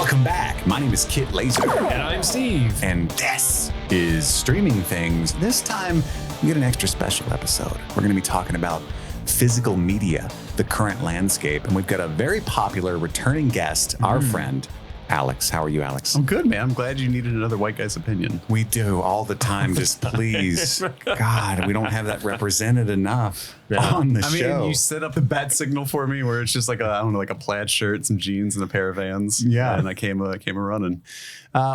Welcome back. My name is Kit Laser. And I'm Steve. And this is Streaming Things. This time, we get an extra special episode. We're going to be talking about physical media, the current landscape, and we've got a very popular returning guest, our friend, Alex. How are you, Alex? I'm good, man. I'm glad you needed another white guy's opinion. We do all the time. Just please. God, we don't have that represented enough on the show. I mean, you set up the bat signal for me where it's just like a plaid shirt, some jeans, and a pair of Vans. Yeah. And I came a running.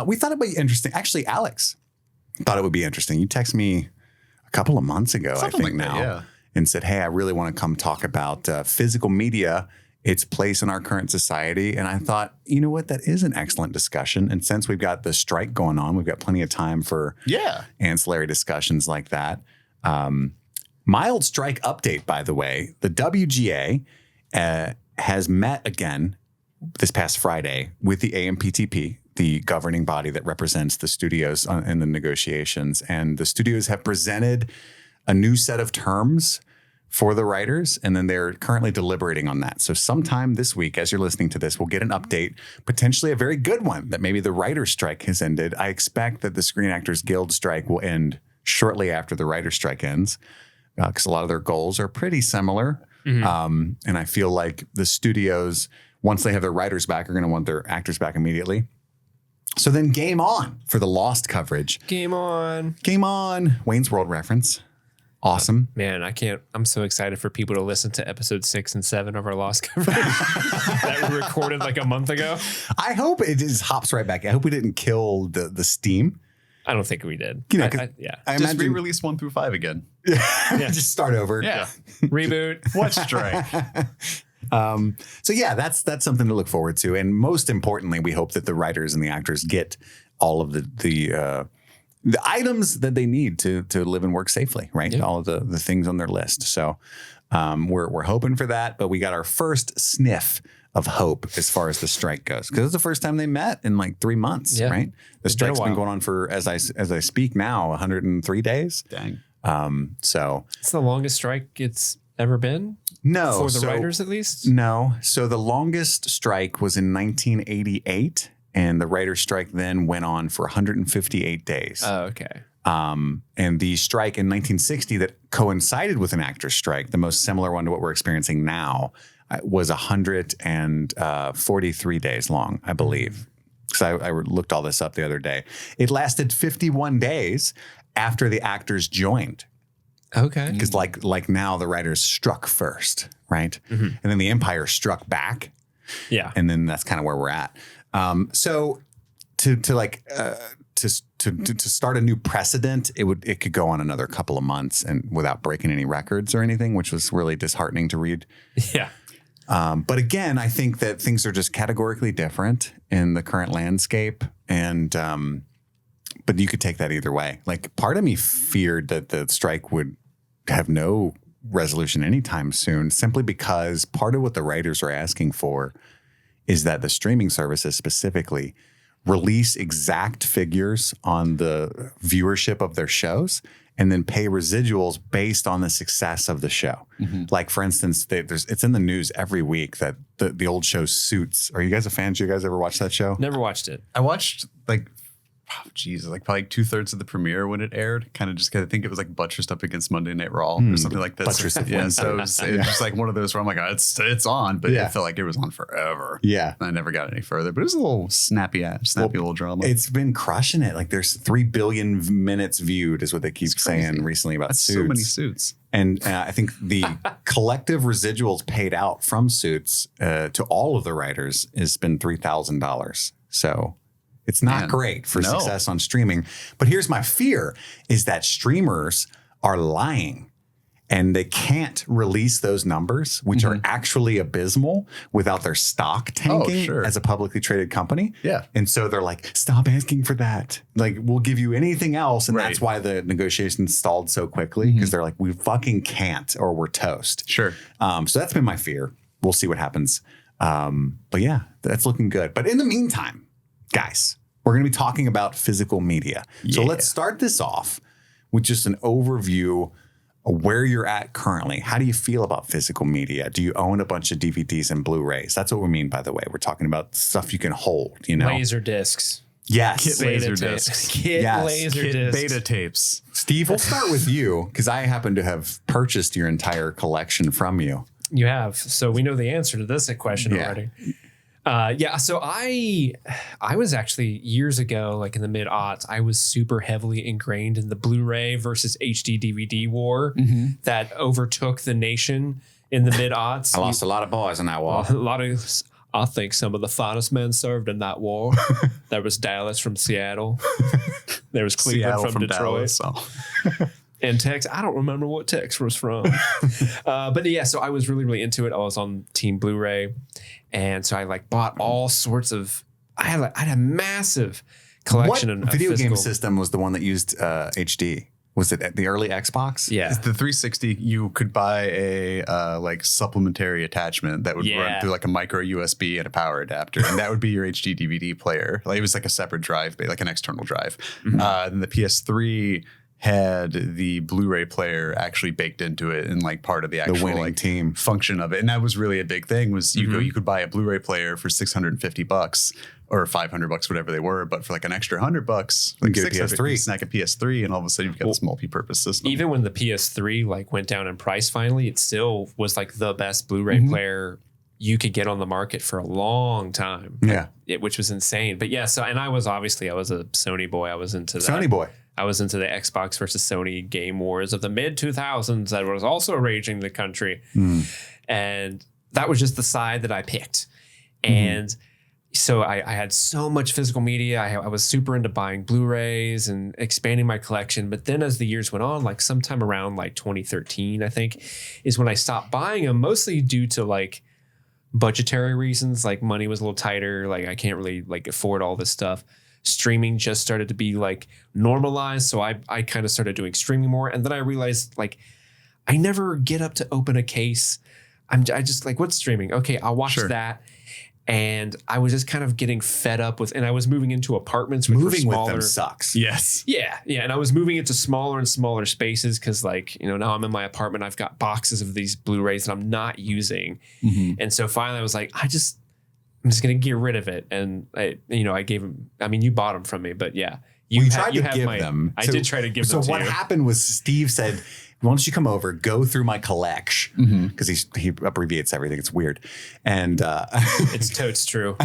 We thought it would be interesting. Actually, Alex thought it would be interesting. You texted me a couple of months ago, Something I think like that, now, yeah. and said, hey, I really want to come talk about physical media, its place in our current society. And I thought, you know what, that is an excellent discussion. And since we've got the strike going on, we've got plenty of time for ancillary discussions like that. Mild strike update, by the way. The WGA has met again this past Friday with the AMPTP, the governing body that represents the studios in the negotiations. And the studios have presented a new set of terms for the writers, and then they're currently deliberating on that. So sometime this week, as you're listening to this, we'll get an update, potentially a very good one, that maybe the writer's strike has ended. I expect that the Screen Actors Guild strike will end shortly after the writer's strike ends, because a lot of their goals are pretty similar. And I feel like the studios, once they have their writers back, are going to want their actors back immediately. So then game on for the Lost coverage. Game on. Game on. Wayne's World reference. Awesome. Man, I'm so excited for people to listen to episode 6 and 7 of our Lost coverage that we recorded like a month ago. I hope it just hops right back. I hope we didn't kill the steam. I don't think we did. You know, I just re-release 1 through 5 again. Just start over. Yeah. Reboot. What strike? So yeah, that's something to look forward to. And most importantly, we hope that the writers and the actors get all of the items that they need to live and work safely, right? Yeah. All of the things on their list. So we're hoping for that, but we got our first sniff of hope as far as the strike goes, because it's the first time they met in like 3 months, right? The strike's been going on for, as I speak now, 103 days. Dang. So it's the longest strike it's ever been. No, for the writers at least. No, so the longest strike was in 1988. And the writer's strike then went on for 158 days. Oh, okay. And the strike in 1960 that coincided with an actor's strike, the most similar one to what we're experiencing now, was 143 days long, I believe. Because I looked all this up the other day. It lasted 51 days after the actors joined. Okay. Because like now the writers struck first, right? Mm-hmm. And then the Empire struck back. Yeah. And then that's kind of where we're at. So to start a new precedent, it could go on another couple of months and without breaking any records or anything, which was really disheartening to read. Yeah. But again, I think that things are just categorically different in the current landscape. And, but you could take that either way. Like part of me feared that the strike would have no resolution anytime soon, simply because part of what the writers are asking for is that the streaming services specifically release exact figures on the viewership of their shows and then pay residuals based on the success of the show. Mm-hmm. Like, for instance, it's in the news every week that the old show Suits. Are you guys a fan? Did you guys ever watch that show? Never watched it. I watched probably 2/3 of the premiere when it aired. Kind of just because I think it was like buttressed up against Monday Night Raw or something like that. Buttress of yeah, so it was just like one of those where I'm like, oh, it's on, but it felt like it was on forever. Yeah, and I never got any further. But it was a little snappy little drama. It's been crushing it. Like there's 3 billion minutes viewed, is what they keep saying recently about Suits. So many Suits. And I think the collective residuals paid out from Suits to all of the writers has been $3,000. So it's not great for success on streaming. But here's my fear is that streamers are lying and they can't release those numbers, which are actually abysmal, without their stock tanking as a publicly traded company. Yeah. And so they're like, stop asking for that. Like, we'll give you anything else. And that's why the negotiations stalled so quickly, because they're like, we fucking can't or we're toast. Sure. So that's been my fear. We'll see what happens. But yeah, that's looking good. But in the meantime, guys, we're going to be talking about physical media. Yeah. So let's start this off with just an overview where you're at currently. How do you feel about physical media? Do you own a bunch of DVDs and Blu-rays? That's what we mean, by the way. We're talking about stuff you can hold, you know? Laser discs. Yes. Kit laser discs. Kit Yes. laser Kit discs. beta tapes. Steve, we'll start with you because I happen to have purchased your entire collection from you. You have. So we know the answer to this question Yeah. already. So I was actually years ago, like in the mid aughts, I was super heavily ingrained in the Blu-ray versus HD DVD war that overtook the nation in the mid aughts. I lost a lot of boys in that war. A lot of, I think some of the finest men served in that war. There was Dallas from Seattle. There was Cleveland Seattle from Detroit. Dallas. Oh. And Tex, I don't remember what Tex was from. But yeah, so I was really, really into it. I was on Team Blu-ray. And so I like bought all sorts of, I had a massive collection What of video physical game system was the one that used HD? Was it the early Xbox? Yeah. The 360, you could buy a like supplementary attachment that would run through like a micro USB and a power adapter, and that would be your HD DVD player. Like it was like a separate drive, like an external drive. Then the PS3 had the Blu-ray player actually baked into it and like part of the actual winning like team function of it. And that was really a big thing was you could buy a Blu-ray player for $650 or $500, whatever they were. But for like an extra $100, like get a PS3. you snack a PS3 and all of a sudden you've got this multi-purpose system. Even when the PS3 like went down in price finally, it still was like the best Blu-ray player you could get on the market for a long time. Yeah. Which was insane. But yeah, so and I was a Sony boy. I was into that. Sony boy. I was into the Xbox versus Sony game wars of the mid 2000s that was also raging the country. And that was just the side that I picked. And so I had so much physical media. I was super into buying Blu-rays and expanding my collection. But then as the years went on, like sometime around like 2013, I think, is when I stopped buying them, mostly due to like budgetary reasons. Like money was a little tighter. Like I can't really like afford all this stuff. Streaming just started to be like normalized. So I kind of started doing streaming more. And then I realized like I never get up to open a case. I just like, what's streaming? Okay, I'll watch that. And I was just kind of getting fed up with, and I was moving into apartments which were Moving smaller. with them sucks. Yes. Yeah. And I was moving into smaller and smaller spaces because, like, you know, now I'm in my apartment. I've got boxes of these Blu-rays that I'm not using. And so finally I was like, I'm just going to get rid of it. And I gave him, I mean, you bought them from me, but yeah. You tried to give them. I did try to give them to you. So what happened was Steve said, why don't you come over, go through my collection, because he abbreviates everything. It's weird. And it's totes true.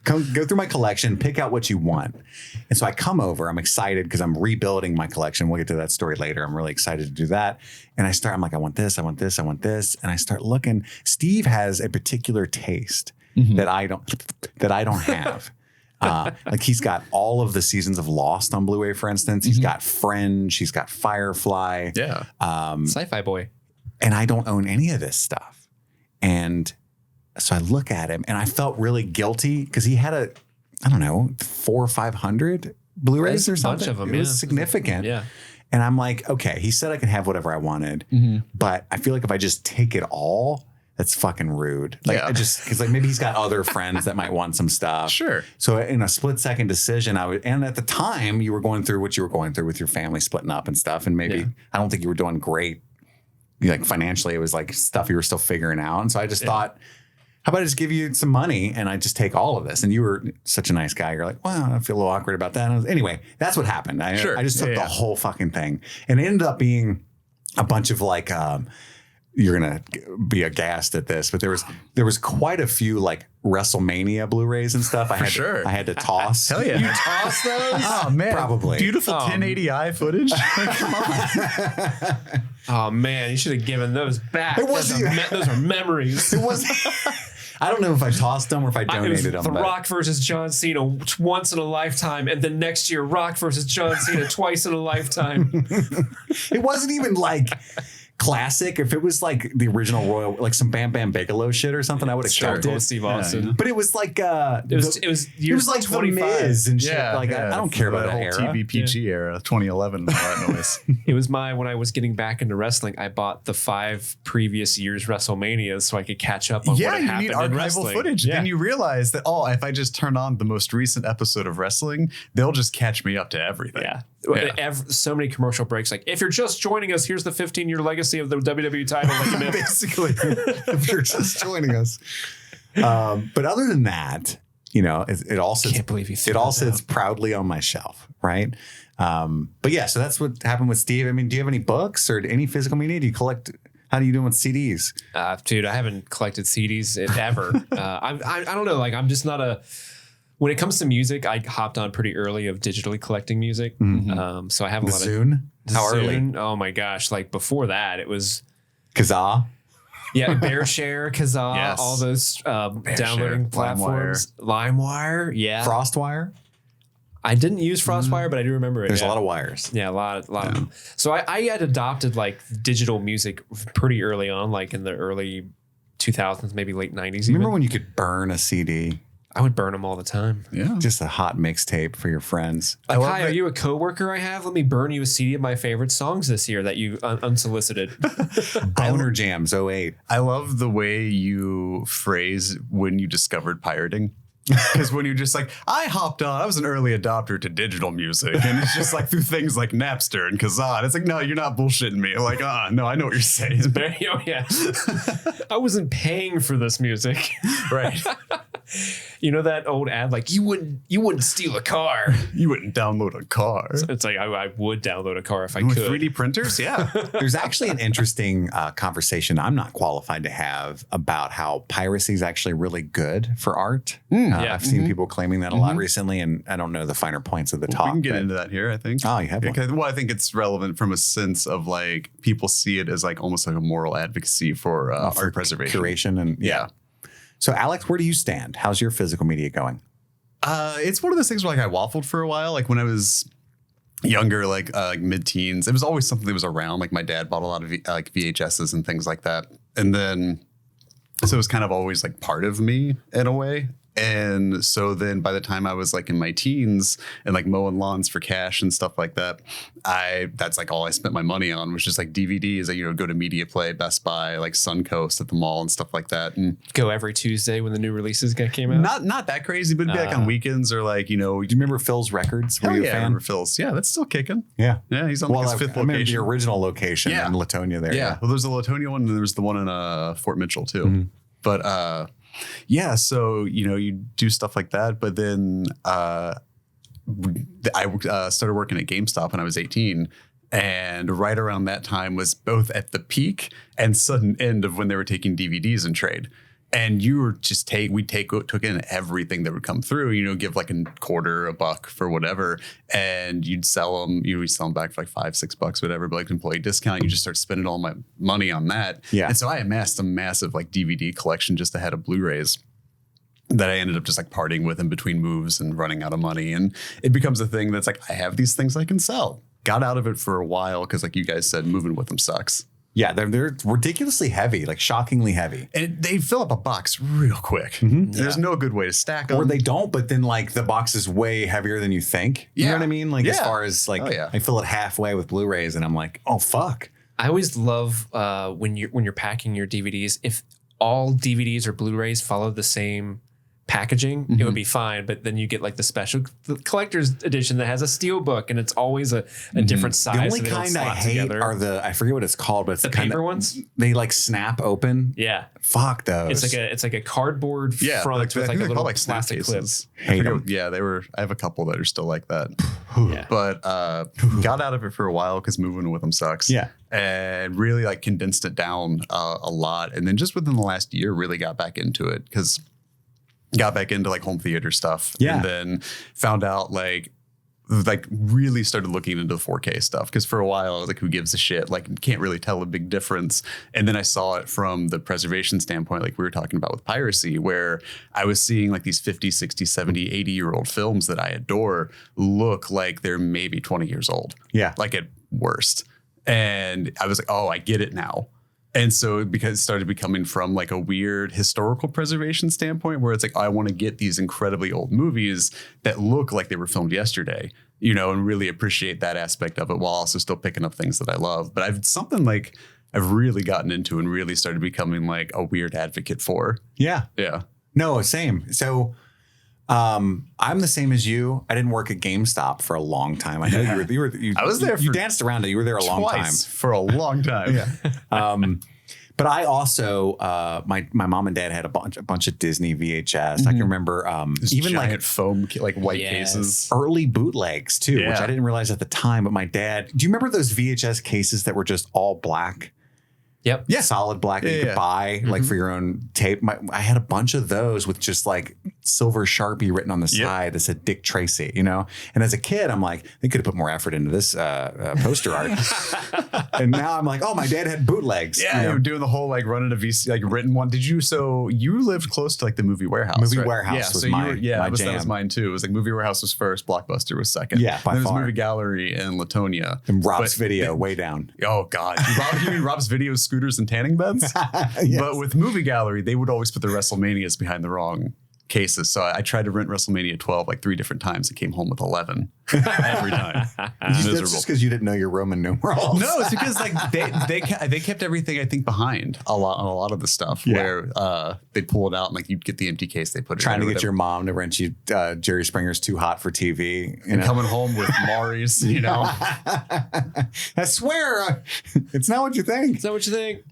Go through my collection, pick out what you want. And so I come over, I'm excited because I'm rebuilding my collection. We'll get to that story later. I'm really excited to do that. And I'm like, I want this, I want this, I want this. And I start looking. Steve has a particular taste that I don't have. Like he's got all of the seasons of Lost on Blu-ray, for instance. He's got Fringe. He's got Firefly. Yeah. Sci-fi boy. And I don't own any of this stuff. And so I look at him and I felt really guilty because he had 400 or 500 Blu-rays or something. A bunch of them, it was significant. Yeah. And I'm like, okay, he said I can have whatever I wanted, but I feel like if I just take it all, that's fucking rude. Like because like maybe he's got other friends that might want some stuff. Sure. So in a split second decision, and at the time you were going through what you were going through with your family splitting up and stuff. And maybe I don't think you were doing great. Like financially, it was like stuff you were still figuring out. And so I just thought, how about I just give you some money and I just take all of this? And you were such a nice guy. You're like, well, I feel a little awkward about that. Anyway, that's what happened. I just took the whole fucking thing. And it ended up being a bunch of like, you're going to be aghast at this, but there was quite a few like WrestleMania Blu-rays and stuff. I had to toss. Hell yeah. You toss those? Oh, man. Probably. Beautiful 1080i footage. Come on. Oh, man. You should have given those back. It wasn't those are memories. It was. I don't know if I tossed them or if I donated them. The Rock versus John Cena once in a lifetime, and then next year Rock versus John Cena twice in a lifetime. It wasn't even like classic. If it was like the original Royal, like some Bam Bam Bigelow shit or something, I would have kept it. Steve Austin. But it was like it was like 25. The Miz and shit. I don't care about that whole era. TVPG era, 2011. All that noise. It was when I was getting back into wrestling, I bought the 5 previous years WrestleManias so I could catch up on what had happened you need in archival wrestling. footage. Yeah. Then you realize that, if I just turn on the most recent episode of wrestling, they'll just catch me up to everything. Yeah. So many commercial breaks. Like, if you're just joining us, here's the 15-year legacy of the WWE title that you missed. Basically, if you're just joining us. But other than that, it all sits, Can't believe you it all sits proudly on my shelf, right? But yeah, so that's what happened with Steve. I mean, do you have any books or any physical media? Do you collect? How do you do with CDs? Dude, I haven't collected CDs ever. I don't know. Like, I'm just not when it comes to music, I hopped on pretty early of digitally collecting music. So I have a lot of Zune. How early? Oh my gosh. Like, before that, it was Kazaa. Yeah, BearShare, Kazaa, Yes. all those downloading platforms. LimeWire, yeah. FrostWire. I didn't use FrostWire, but I do remember it. There's a lot of wires. Yeah, a lot of them. So I had adopted like digital music pretty early on, like in the early 2000s, maybe late 90s. Remember when you could burn a CD? I would burn them all the time. Yeah. Just a hot mixtape for your friends. Like, hi, are you a coworker I have? Let me burn you a CD of my favorite songs this year that you unsolicited. Boner Jams 08. I love the way you phrase when you discovered pirating. Because when you're just like, I was an early adopter to digital music. And it's just like through things like Napster and Kazaa. And it's like, no, you're not bullshitting me. Like, no, I know what you're saying. Oh, yeah. I wasn't paying for this music. Right. You know that old ad, like, you wouldn't steal a car. You wouldn't download a car. It's like, I would download a car if I With could. 3D printers? Yeah. There's actually an interesting conversation I'm not qualified to have about how piracy is actually really good for art. Yeah. I've seen people claiming that a lot recently, and I don't know the finer points of the talk. We can get into that here, I think. Oh, you have one. Well, I think it's relevant from a sense of like people see it as like almost like a moral advocacy for art preservation. Curation and Yeah. So Alex, where do you stand? How's your physical media going? It's one of those things where like I waffled for a while. Like when I was younger, like mid-teens, it was always something that was around. Like my dad bought a lot of like VHSs and things like that. And then, so it was kind of always like part of me in a way. And so then by the time I was like in my teens and like mowing lawns for cash and stuff like that, that's like all I spent my money on was just like DVDs that, go to Media Play, Best Buy, like Suncoast at the mall and stuff like that. And go every Tuesday when the new releases came out? not that crazy, but it'd be like on weekends or like, Do you remember Phil's Records? Were you a fan? I remember Phil's. Yeah, that's still kicking. Yeah. Yeah, he's on like his fifth I remember location. the original location in Latonia there. Yeah. Well, there's the Latonia one and there's the one in Fort Mitchell too. But yeah, so you do stuff like that, but then I started working at GameStop when I was 18, and right around that time was both at the peak and sudden end of when they were taking DVDs in trade. And you were just took in everything that would come through, give like $0.25, $1 for whatever. And you'd sell them, we'd sell them back for like $5-6, whatever, but like employee discount, you just start spending all my money on that. Yeah. And so I amassed a massive like DVD collection just ahead of Blu-rays that I ended up just like parting with in between moves and running out of money. And it becomes a thing that's like, I have these things I can sell. Got out of it for a while because like you guys said, moving with them sucks. Yeah, they're ridiculously heavy, like shockingly heavy. And they fill up a box real quick. There's no good way to stack them. Or they don't, but then like the box is way heavier than you think. You know what I mean? Like as far as like, I fill it halfway with Blu-rays and I'm like, oh, fuck. I always love when you're packing your DVDs, if all DVDs or Blu-rays follow the same packaging, it would be fine. But then you get like the collector's edition that has a steel book and it's always a different size. The only kind I hate are I forget what it's called, but it's the paper ones. They like snap open. Yeah. Fuck those. It's like a cardboard front with like a little plastic clip. Hate them. Yeah, I have a couple that are still like that. Yeah. But got out of it for a while because moving with them sucks. Yeah. And really like condensed it down a lot. And then just within the last year, really got back into it because got back into like home theater stuff. Yeah. And then found out like really started looking into the 4K stuff. Because for a while I was like, who gives a shit? Like can't really tell a big difference. And then I saw it from the preservation standpoint, like we were talking about with piracy, where I was seeing like these 50, 60, 70, 80-year-old films that I adore look like they're maybe 20 years old. Yeah. Like at worst. And I was like, oh, I get it now. And so because it started becoming from like a weird historical preservation standpoint where it's like, I want to get these incredibly old movies that look like they were filmed yesterday, and really appreciate that aspect of it while also still picking up things that I love. But I've really gotten into and really started becoming like a weird advocate for. Yeah. Yeah. No, same. So I'm the same as you. I didn't work at GameStop for a long time. I know you I was there. You danced around it. You were there a long time. For a long time. Yeah. But I also, my mom and dad had a bunch of Disney VHS. I can remember even giant like foam, like white cases. Early bootlegs too, which I didn't realize at the time. But my dad, do you remember those VHS cases that were just all black? Yep. Yeah. Solid black that you could buy like for your own tape. I had a bunch of those with just like silver Sharpie written on the side that said Dick Tracy, you know? And as a kid, I'm like, they could have put more effort into this poster art. And now I'm like, oh, my dad had bootlegs. Yeah. You were doing the whole like running a VC, like written one. So you lived close to like the movie warehouse. Warehouse was my jam. That was mine too. It was like movie warehouse was first, Blockbuster was second. Yeah, by then far. There was movie gallery in Latonia. And Rob's Video way down. Oh God. You mean Rob's Video, scooters and tanning beds? Yes. But with movie gallery, they would always put the WrestleManias behind the wrong cases. So I tried to rent WrestleMania 12 like 3 different times and came home with 11 every time. That's just because you didn't know your Roman numerals. No, it's because like they kept everything I think behind a lot of the stuff where they pull it out and like you'd get the empty case they put it trying to get your mom to rent you Jerry Springer's Too Hot for TV and coming home with Maury's, you know. I swear it's not what you think. Is that what you think?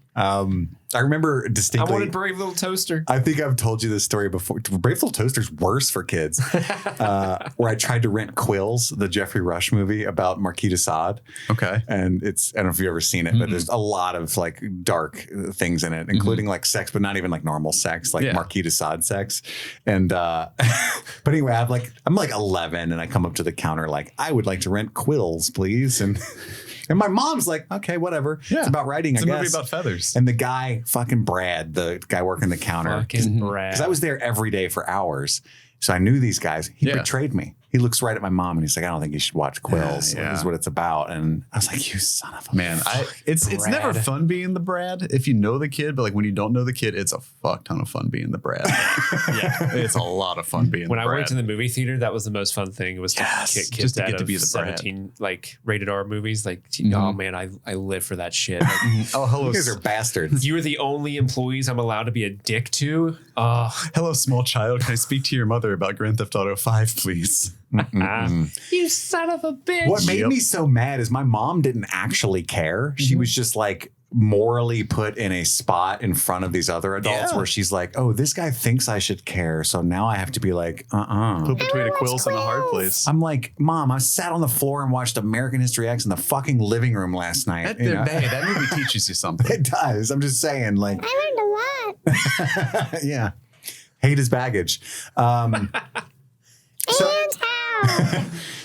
I remember distinctly. I wanted Brave Little Toaster. I think I've told you this story before. Brave Little Toaster's worse for kids. Where I tried to rent Quills, the Jeffrey Rush movie about Marquis de Sade. Okay. And I don't know if you've ever seen it, but there's a lot of like dark things in it, including like sex, but not even like normal sex, like Marquis de Sade sex. And but anyway, I'm like 11 and I come up to the counter like, I would like to rent Quills, please. And my mom's like, okay, whatever. Yeah. It's about writing, I guess. It's a movie about feathers. And the guy, fucking Brad, the guy working the counter. Fucking Brad. Because I was there every day for hours. So I knew these guys. He betrayed me. He looks right at my mom and he's like, I don't think you should watch Quills. This is what it's about. And I was like, you son of a man. It's never fun being the Brad if you know the kid, but like when you don't know the kid, it's a fuck ton of fun being the Brad. It's a lot of fun being the Brad. When I went to the movie theater, that was the most fun thing. It was to kick kids out of 17 like rated R movies. Like, oh man, I live for that shit. Like, oh, hello. You guys are bastards. You are the only employees I'm allowed to be a dick to. Hello, small child. Can I speak to your mother about Grand Theft Auto 5, please? You son of a bitch. What made me so mad is my mom didn't actually care. She was just like morally put in a spot in front of these other adults where she's like, oh, this guy thinks I should care. So now I have to be like, Put between a Quills and a hard place. I'm like, Mom, I sat on the floor and watched American History X in the fucking living room last night. That movie teaches you something. It does. I'm just saying, like, I learned a lot. yeah. Hate is baggage.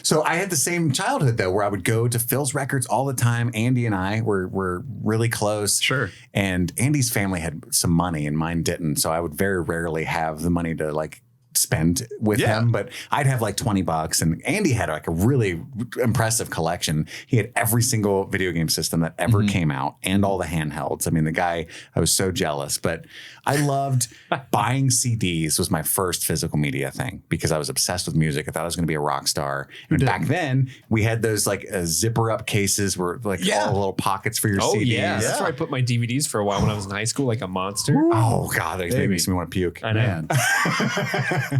So I had the same childhood though, where I would go to Phil's Records all the time. Andy and I were really close. Sure. And Andy's family had some money and mine didn't. So I would very rarely have the money to like spend with him, but I'd have like $20 and Andy had like a really impressive collection. He had every single video game system that ever came out and all the handhelds. I mean, the guy, I was so jealous, but I loved buying CDs was my first physical media thing because I was obsessed with music. I thought I was going to be a rock star. And back then we had those like zipper up cases where like all the little pockets for your CDs. Yeah. That's where I put my DVDs for a while when I was in high school, like a monster. Oh God, that makes me want to puke. I know.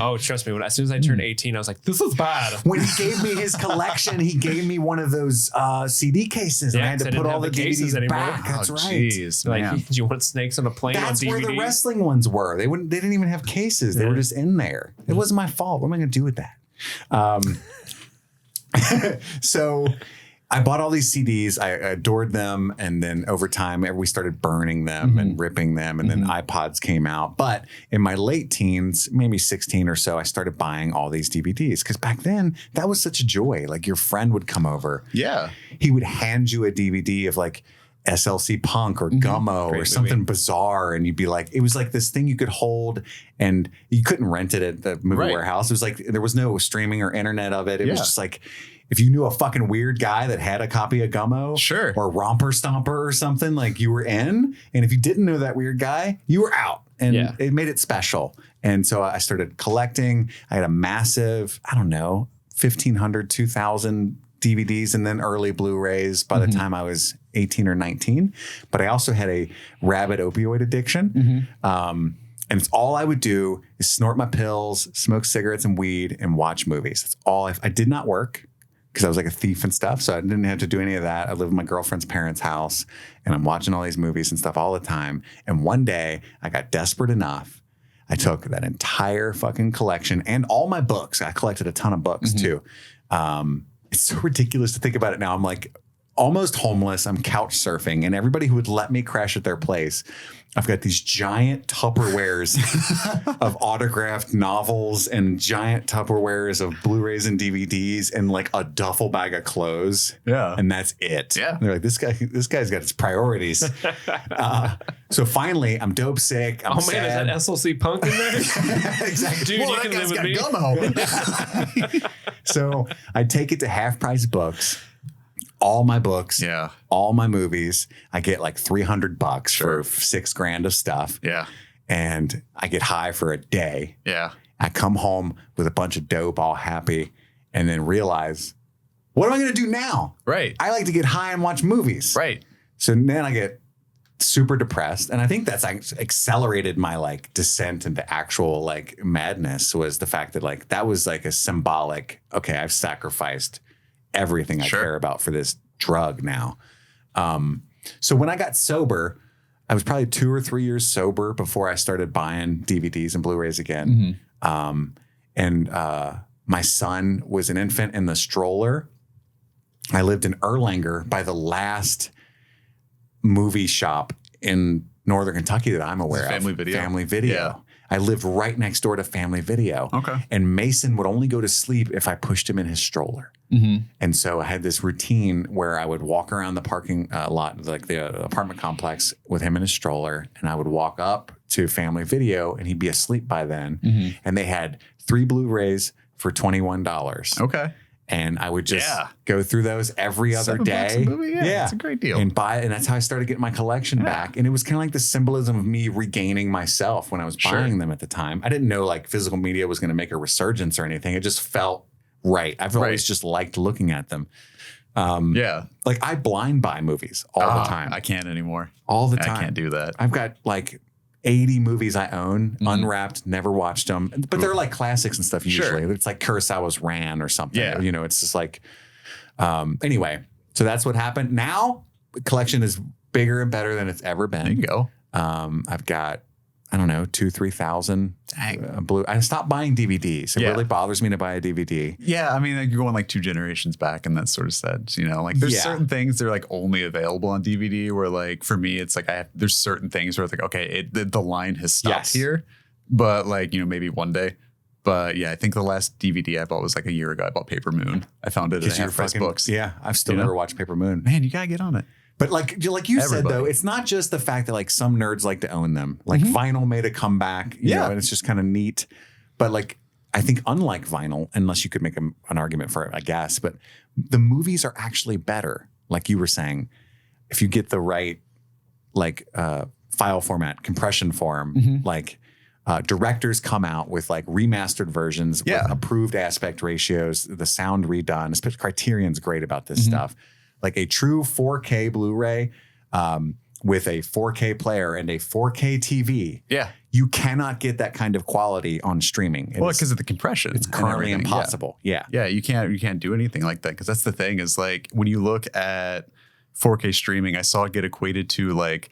Oh, trust me. As soon as I turned 18, I was like, this is bad. When he gave me his collection, he gave me one of those CD cases. And I had to put all the DVDs back. That's right. Geez, like, do you want Snakes on a Plane That's on DVD? Where the wrestling ones were. They didn't even have cases. They were just in there. It wasn't my fault. What am I going to do with that? So I bought all these CDs. I adored them. And then over time, we started burning them and ripping them. And then iPods came out. But in my late teens, maybe 16 or so, I started buying all these DVDs. Because back then, that was such a joy. Like your friend would come over. Yeah. He would hand you a DVD of like SLC Punk or Gummo or something bizarre. And you'd be like, it was like this thing you could hold and you couldn't rent it at the movie warehouse. It was like, there was no streaming or internet of it. It was just like, if you knew a fucking weird guy that had a copy of Gummo or Romper Stomper or something, like you were in. And if you didn't know that weird guy, you were out. And it made it special. And so I started collecting. I had a massive, I don't know, 1,500, 2,000 DVDs and then early Blu-rays by the time I was 18 or 19. But I also had a rabid opioid addiction. And it's all I would do is snort my pills, smoke cigarettes and weed, and watch movies. That's all I did not work because I was like a thief and stuff. So I didn't have to do any of that. I lived in my girlfriend's parents' house and I'm watching all these movies and stuff all the time. And one day I got desperate enough. I took that entire fucking collection and all my books. I collected a ton of books too. It's so ridiculous to think about it now. I'm like almost homeless. I'm couch surfing and everybody who would let me crash at their place, I've got these giant Tupperwares of autographed novels and giant Tupperwares of Blu-rays and DVDs and like a duffel bag of clothes. Yeah. And that's it. Yeah. And they're like, this guy's got his priorities. So finally, I'm dope sick. I'm sad. Is that SLC Punk in there? Exactly. Dude, you can live with me. So I take it to Half Price Books. All my books, all my movies. I get like $300 for $6,000 of stuff. Yeah. And I get high for a day. Yeah. I come home with a bunch of dope, all happy, and then realize, what am I going to do now? Right. I like to get high and watch movies. Right. So then I get super depressed. And I think that's accelerated my like descent into actual like madness was the fact that like that was like a symbolic, okay, I've sacrificed everything I care about for this drug now. So when I got sober, I was probably 2 or 3 years sober before I started buying DVDs and Blu-rays again. And my son was an infant in the stroller. I lived in Erlanger by the last movie shop in Northern Kentucky that I'm aware of. Family Video. Family Video. Yeah. I lived right next door to Family Video. Okay. And Mason would only go to sleep if I pushed him in his stroller. And so I had this routine where I would walk around the parking lot, like the apartment complex with him in his stroller. And I would walk up to Family Video and he'd be asleep by then. And they had 3 Blu-rays for $21. Okay. And I would just go through those every other day. $7 a movie? Yeah, it's a great deal. And buy it. And that's how I started getting my collection back. And it was kind of like the symbolism of me regaining myself when I was buying them at the time. I didn't know like physical media was going to make a resurgence or anything. It just felt right. I've always just liked looking at them. Like I blind buy movies all the time. I can't anymore. All the time. I can't do that. I've got like 80 movies I own, unwrapped, never watched them. But they're like classics and stuff usually. It's like Kurosawa's Ran or something. Yeah. You know, it's just like, anyway. So that's what happened. Now, the collection is bigger and better than it's ever been. There you go. I've got, I don't know, 2,000-3,000 blue. I stopped buying DVDs. It really bothers me to buy a DVD. Yeah, I mean, like, you're going like 2 generations back, and that's sort of sad. You know, like there's certain things that are like only available on DVD. Where like for me, it's like there's certain things where it's like okay, the line has stopped here, but like you know maybe one day. But yeah, I think the last DVD I bought was like a year ago. I bought Paper Moon. I found it at Half Price Books. Yeah, I've still never watched Paper Moon. Man, you gotta get on it. But like you said, though, it's not just the fact that like some nerds like to own them. Like vinyl made a comeback, you know, and it's just kind of neat. But like, I think unlike vinyl, unless you could make an argument for it, I guess, but the movies are actually better. Like you were saying, if you get the right like file format, compression form, like directors come out with like remastered versions with approved aspect ratios, the sound redone. Especially Criterion's great about this stuff. Like a true 4K Blu-ray with a 4K player and a 4K TV. Yeah. You cannot get that kind of quality on streaming. Well, because of the compression. It's currently impossible. Yeah. Yeah, you can't do anything like that. Because that's the thing is like when you look at 4K streaming, I saw it get equated to like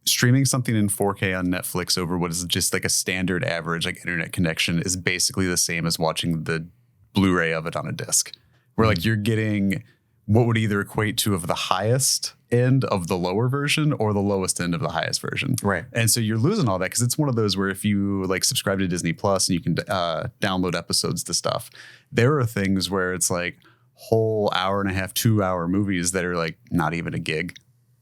streaming something in 4K on Netflix over what is just like a standard average like internet connection is basically the same as watching the Blu-ray of it on a disc. Where like you're getting what would either equate to of the highest end of the lower version or the lowest end of the highest version. Right. And so you're losing all that because it's one of those where if you like subscribe to Disney Plus and you can download episodes to stuff, there are things where it's like whole hour and a half, 2 hour movies that are like not even a gig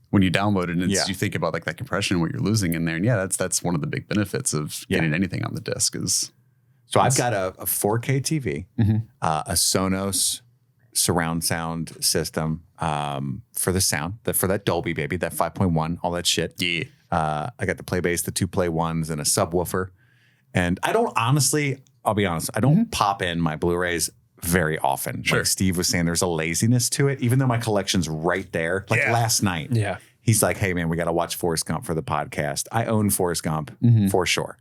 when you download it. And you think about like that compression, what you're losing in there. And that's one of the big benefits of getting anything on the disc is. So I've got a 4K TV, a Sonos surround sound system for the sound, for that Dolby baby, that 5.1, all that shit. Yeah. I got the Playbase, the 2 Play 1s, and a subwoofer. And I don't honestly, I'll be honest, I don't pop in my Blu-rays very often. Sure. Like Steve was saying, there's a laziness to it, even though my collection's right there. Like last night, He's like, hey, man, we got to watch Forrest Gump for the podcast. I own Forrest Gump for sure.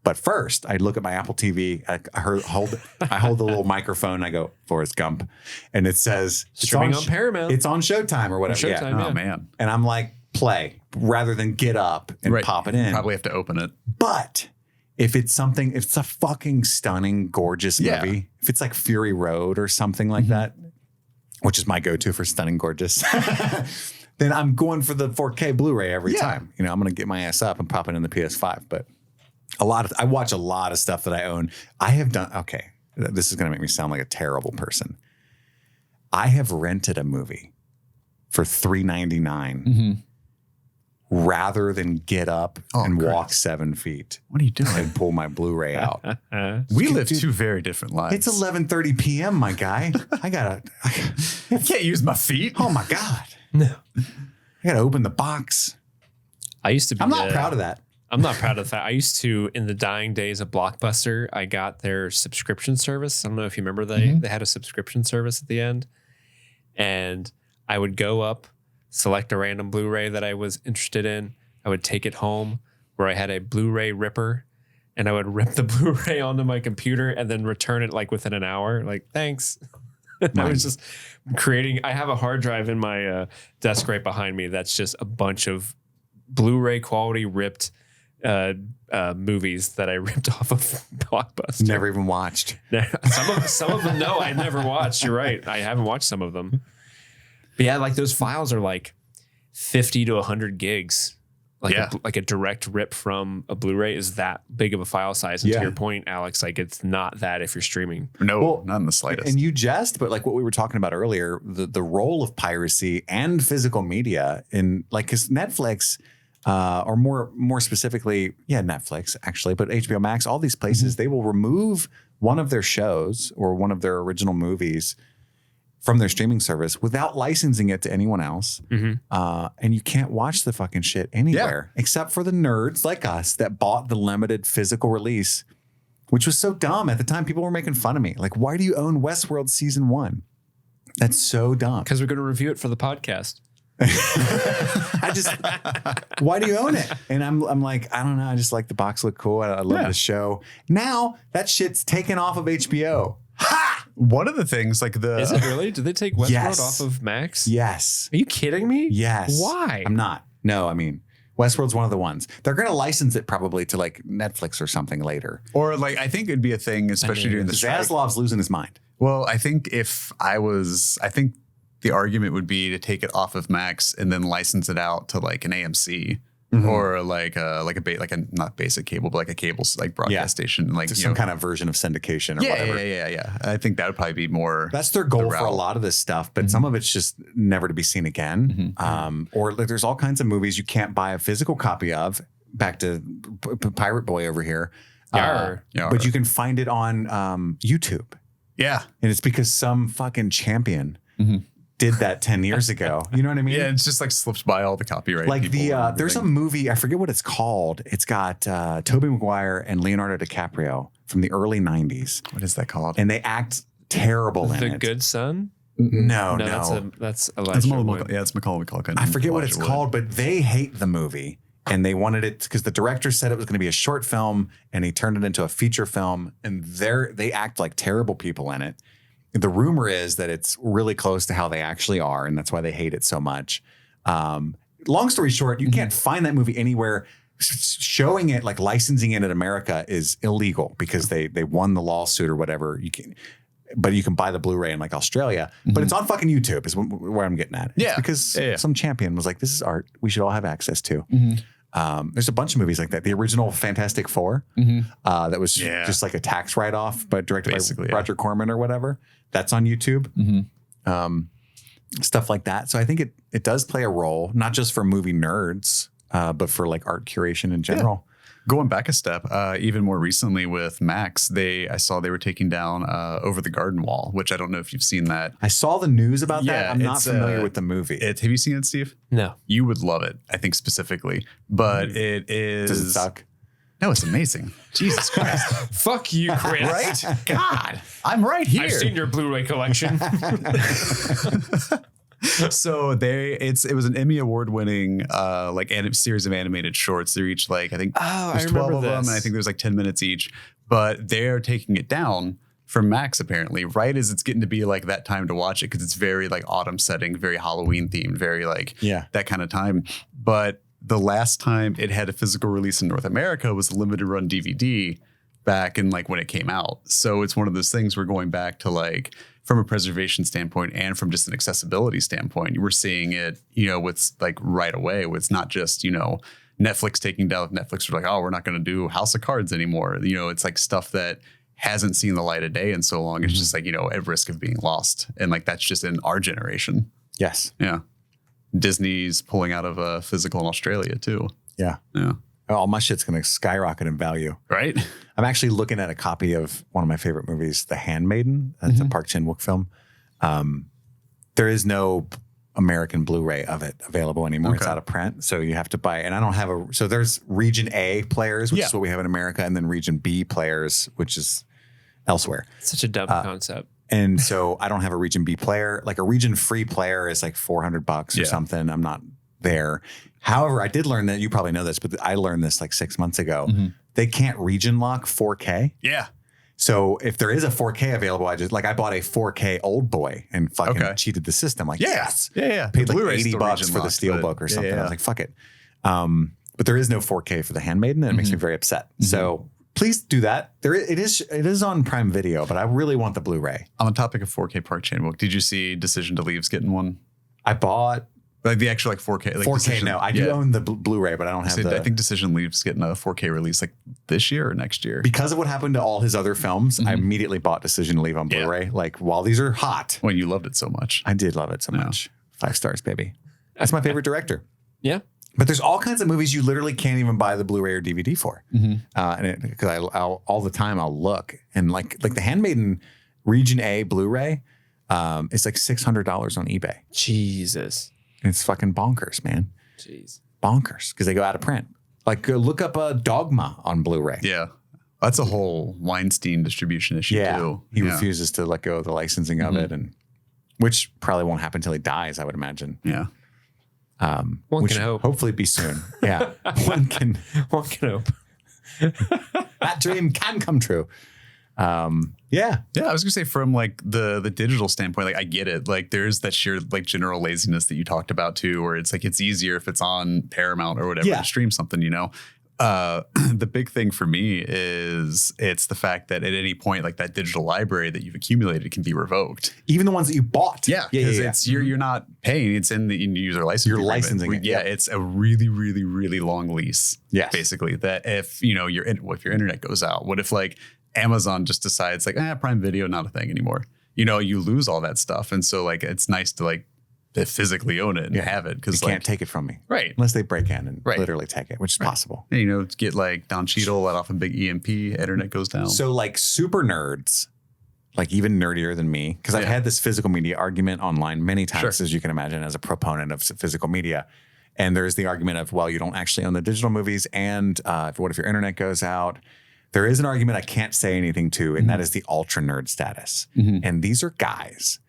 But first, I look at my Apple TV. I hold the little microphone. And I go, Forrest Gump. And it says, Streaming on Paramount. It's on Showtime or whatever. Showtime, Oh, man. And I'm like, play rather than get up and pop it in. Probably have to open it. But if it's a fucking stunning, gorgeous movie, if it's like Fury Road or something like that, which is my go-to for stunning, gorgeous, then I'm going for the 4K Blu-ray every time. You know, I'm going to get my ass up and pop it in the PS5. But I watch a lot of stuff that I own. I have done, this is going to make me sound like a terrible person. I have rented a movie for $3.99 rather than get up and walk 7 feet. What are you doing? And pull my Blu-ray out. We live two very different lives. It's 11:30 p.m., my guy. I can't use my feet. Oh my God. No. I gotta open the box. I'm not proud of that. I'm not proud of that. I used to, in the dying days of Blockbuster, I got their subscription service. I don't know if you remember they had a subscription service at the end. And I would go up, select a random Blu-ray that I was interested in. I would take it home where I had a Blu-ray ripper, and I would rip the Blu-ray onto my computer and then return it like within an hour. Like, thanks. I was just I have a hard drive in my desk right behind me that's just a bunch of Blu-ray quality ripped movies that I ripped off of Blockbuster. Never even watched. Some of them, no, I never watched. You're right. I haven't watched some of them. But yeah, like those files are like 50 to 100 gigs. Like a direct rip from a Blu-ray is that big of a file size. And to your point, Alex, like it's not that if you're streaming. No, not in the slightest. And you jest, but like what we were talking about earlier, the role of piracy and physical media in like, because Netflix, or more specifically, Netflix actually, but HBO Max, all these places, they will remove one of their shows or one of their original movies from their streaming service without licensing it to anyone else. And you can't watch the fucking shit anywhere except for the nerds like us that bought the limited physical release, which was so dumb. At the time, people were making fun of me. Like, why do you own Westworld season 1? That's so dumb. Because we're going to review it for the podcast. Why do you own it? And I'm like, I don't know. I just like the box look cool. I love the show. Now that shit's taken off of HBO. Ha! One of the things like Is it really? Did they take Westworld off of Max? Yes. Are you kidding me? Yes. Why? I'm not. No, I mean, Westworld's one of the ones. They're going to license it probably to like Netflix or something later. Or like, I think it'd be a thing, especially during the strike. Zaslav's losing his mind. Well, I think I think the argument would be to take it off of Max and then license it out to like an AMC or like a not basic cable, but like a cable like broadcast station, like some kind of version of syndication or whatever. Yeah. I think that would probably be more. That's their goal for a lot of this stuff, but some of it's just never to be seen again. Or like, there's all kinds of movies you can't buy a physical copy of. Back to Pirate Boy over here, but you can find it on YouTube. Yeah, and it's because some fucking champion did that 10 years ago. You know what I mean? Yeah, it's just like slips by all the copyright. Like there's a movie, I forget what it's called. It's got Tobey Maguire and Leonardo DiCaprio from the early 90s. What is that called? And they act terrible in it. The Good Son? No. That's Elijah Wood. It's Macaulay Culkin. I forget what it's called, but they hate the movie. And they wanted it because the director said it was going to be a short film, and he turned it into a feature film. And they act like terrible people in it. The rumor is that it's really close to how they actually are, and that's why they hate it so much. Long story short, you can't find that movie anywhere. Showing it, like licensing it in America, is illegal because they won the lawsuit or whatever. But you can buy the Blu-ray in like Australia. But it's on fucking YouTube is where I'm getting at. Yeah. It's because some champion was like, this is art we should all have access to. There's a bunch of movies like that. The original Fantastic Four, that was just like a tax write-off, but directed by Roger Corman or whatever. That's on YouTube. Stuff like that. So I think it does play a role, not just for movie nerds, but for like art curation in general. Going back a step, even more recently with Max, I saw they were taking down Over the Garden Wall, which I don't know if you've seen that. I saw the news about that. I'm not familiar with the movie. Have you seen it, Steve? No. You would love it, I think, specifically. But it is... Does it suck? No, it's amazing. Jesus Christ. Fuck you, Chris. Right? God, I'm right here. I've seen your Blu-ray collection. So it was an Emmy award-winning series of animated shorts. They're each like, I think there's 12 of them, and I think there's like 10 minutes each. But they're taking it down from Max apparently, right as it's getting to be like that time to watch it, because it's very like autumn setting, very Halloween themed, very like that kind of time. But the last time it had a physical release in North America was a limited run DVD back in like when it came out. So it's one of those things we're going back to like from a preservation standpoint and from just an accessibility standpoint. We're seeing it, with like right away. It's not just, Netflix taking down Netflix. We're like, oh, we're not going to do House of Cards anymore. It's like stuff that hasn't seen the light of day in so long. It's just like, at risk of being lost. And like, that's just in our generation. Yes. Yeah. Disney's pulling out of physical in Australia too. Yeah. Yeah. Oh, my shit's going to skyrocket in value. Right. I'm actually looking at a copy of one of my favorite movies, The Handmaiden. That's a Park Chan-wook film. There is no American Blu-ray of it available anymore. It's out of print. So you have to buy, and I don't have so there's region A players, which is what we have in America, and then region B players, which is elsewhere. Such a dumb concept. And so I don't have a region B player. Like a region free player is like $400 or something. I'm not there. However, I did learn that, you probably know this, but I learned this like 6 months ago. They can't region lock 4K. Yeah. So if there is a 4K available, I bought a 4K Old Boy and fucking cheated the system. Like, yes. Yeah. Paid like $80 for the Steelbook or something. I was like, fuck it. But there is no 4K for The Handmaiden, and it makes me very upset. So please do that. It is on Prime Video, but I really want the Blu-ray. On the topic of 4K Park Chan-wook, did you see Decision to Leave's getting one? I bought like the actual like 4K. Like 4K. Decision, no, I do own the Blu-ray, but I don't have I think Decision Leave's getting a 4K release like this year or next year. Because of what happened to all his other films, I immediately bought Decision to Leave on Blu-ray. Like while these are hot. When you loved it so much. I did love it so much. 5 stars, baby. That's my favorite director. Yeah. But there's all kinds of movies you literally can't even buy the Blu-ray or DVD for. And because I'll all the time I'll look, and like The Handmaiden Region A Blu-ray, it's like $600 on eBay. Jesus. It's fucking bonkers, man. Jeez. Bonkers, because they go out of print. Like look up Dogma on Blu-ray. Yeah. That's a whole Weinstein distribution issue too. He refuses to let go of the licensing of it, and which probably won't happen until he dies, I would imagine. Yeah. One can hope. Hopefully be soon. Yeah. One can hope. That dream can come true. Yeah. I was gonna say from like the digital standpoint, like I get it. Like there's that sheer like general laziness that you talked about too, where it's like it's easier if it's on Paramount or whatever to stream something, The big thing for me is it's the fact that at any point, like that digital library that you've accumulated can be revoked. Even the ones that you bought. Yeah. It's you're not paying. It's in the user license. You're licensing it. Yeah. It's a really, really, really long lease. Yeah. Basically if if your internet goes out, what if like Amazon just decides like, Prime Video, not a thing anymore. You lose all that stuff. And so like, it's nice to like physically own it and have it. Cause you can't take it from me. Right. Unless they break in and literally take it, which is possible. And, get like Don Cheadle, let off a big EMP, internet goes down. So like super nerds, like even nerdier than me, because I've had this physical media argument online many times, as you can imagine, as a proponent of physical media. And there's the argument of, well, you don't actually own the digital movies. And what if your internet goes out? There is an argument I can't say anything to, and that is the ultra nerd status. And these are guys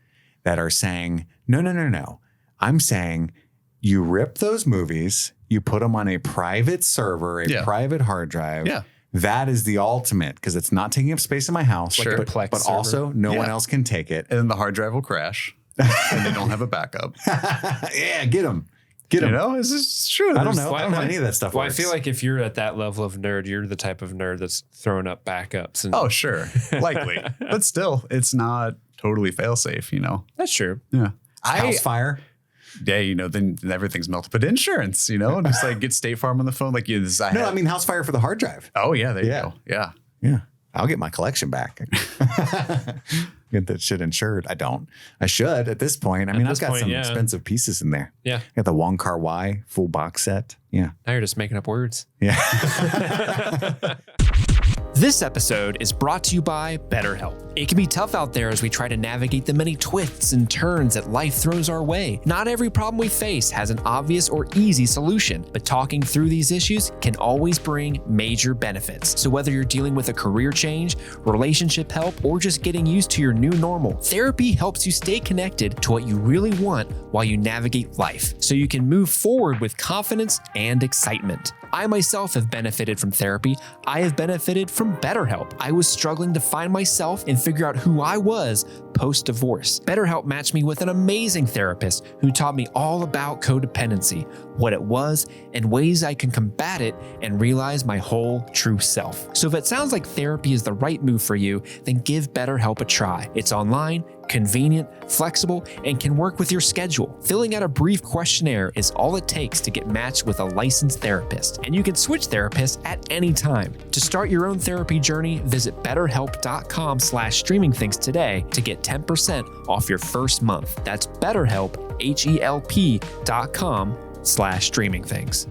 that are saying, no. I'm saying you rip those movies, you put them on a private server, a private hard drive. Yeah. That is the ultimate, because it's not taking up space in my house, but also no one else can take it. And then the hard drive will crash and they don't have a backup. Yeah, get them. This is true. I don't know. I don't know any of that stuff. Well, I feel like if you're at that level of nerd, you're the type of nerd that's throwing up backups. And sure. Likely. But still, it's not totally fail safe, That's true. Yeah. House fire. Yeah, then everything's melted. But insurance, just like get State Farm on the phone. Like, I mean house fire for the hard drive. Oh, yeah. There you go. Yeah. Yeah. I'll get my collection back. Get that shit insured. I don't. I should at this point. I mean, I've got some expensive pieces in there. Yeah. I got the Wong Kar-wai full box set. Yeah. Now you're just making up words. Yeah. This episode is brought to you by BetterHelp. It can be tough out there as we try to navigate the many twists and turns that life throws our way. Not every problem we face has an obvious or easy solution, but talking through these issues can always bring major benefits. So whether you're dealing with a career change, relationship help, or just getting used to your new normal, therapy helps you stay connected to what you really want while you navigate life, so you can move forward with confidence and excitement. I myself have benefited from therapy. I have benefited from BetterHelp. I was struggling to find myself and figure out who I was post-divorce. BetterHelp matched me with an amazing therapist who taught me all about codependency, what it was, and ways I can combat it and realize my whole true self. So if it sounds like therapy is the right move for you, then give BetterHelp a try. It's online, convenient, flexible, and can work with your schedule. Filling out a brief questionnaire is all it takes to get matched with a licensed therapist, and you can switch therapists at any time. To start your own therapy journey, visit betterhelp.com/streamingthings today to get 10% off your first month. That's BetterHelp, HELP.com/streamingthings.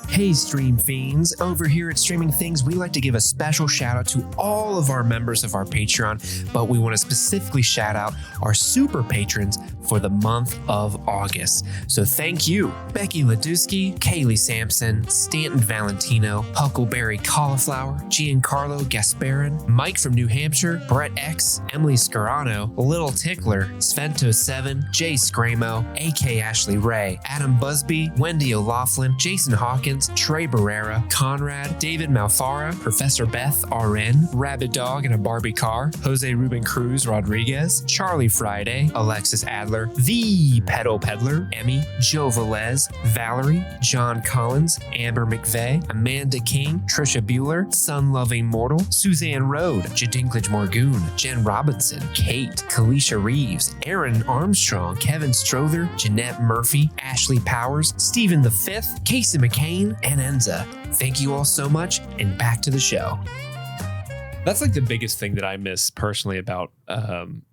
Hey Stream Fiends, over here at Streaming Things, we like to give a special shout out to all of our members of our Patreon, but we want to specifically shout out our super patrons for the month of August. So thank you, Becky Ladusky, Kaylee Sampson, Stanton Valentino, Huckleberry Cauliflower, Giancarlo Gasparin, Mike from New Hampshire, Brett X, Emily Scarano, Little Tickler, Svento7, Jay Scramo, AK Ashley Ray, Adam Busby, Wendy O'Laughlin, Jason Hawkins, Trey Barrera, Conrad, David Malfara, Professor Beth RN, Rabbit Dog in a Barbie Car, Jose Ruben Cruz Rodriguez, Charlie Friday, Alexis Adler, The Pedal Peddler, Emmy, Joe Velez, Valerie, John Collins, Amber McVeigh, Amanda King, Trisha Bueller, Sun Loving Mortal, Suzanne Rode, Jadinklage Morgoon, Jen Robinson, Kate, Kalisha Reeves, Aaron Armstrong, Kevin Strother, Jeanette Murphy, Ashley Powers, Stephen V, Casey McCain, and Enza. Thank you all so much, and back to the show. That's like the biggest thing that I miss personally about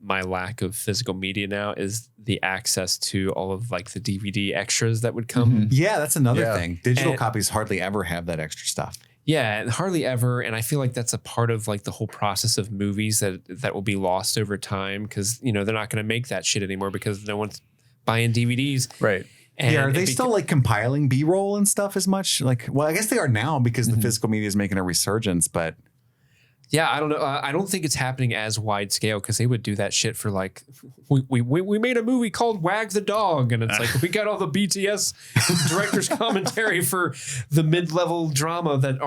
my lack of physical media now is the access to all of like the DVD extras that would come. Mm-hmm. Yeah, that's another thing. Digital copies hardly ever have that extra stuff. Yeah, hardly ever. And I feel like that's a part of like the whole process of movies that will be lost over time because, you know, they're not going to make that shit anymore because no one's buying DVDs. Right. And are they still like compiling B-roll and stuff as much? Like, well, I guess they are now because the physical media is making a resurgence, but yeah, I don't know. I don't think it's happening as wide scale because they would do that shit for like, we made a movie called Wag the Dog. And it's like, we got all the BTS director's commentary for the mid-level drama that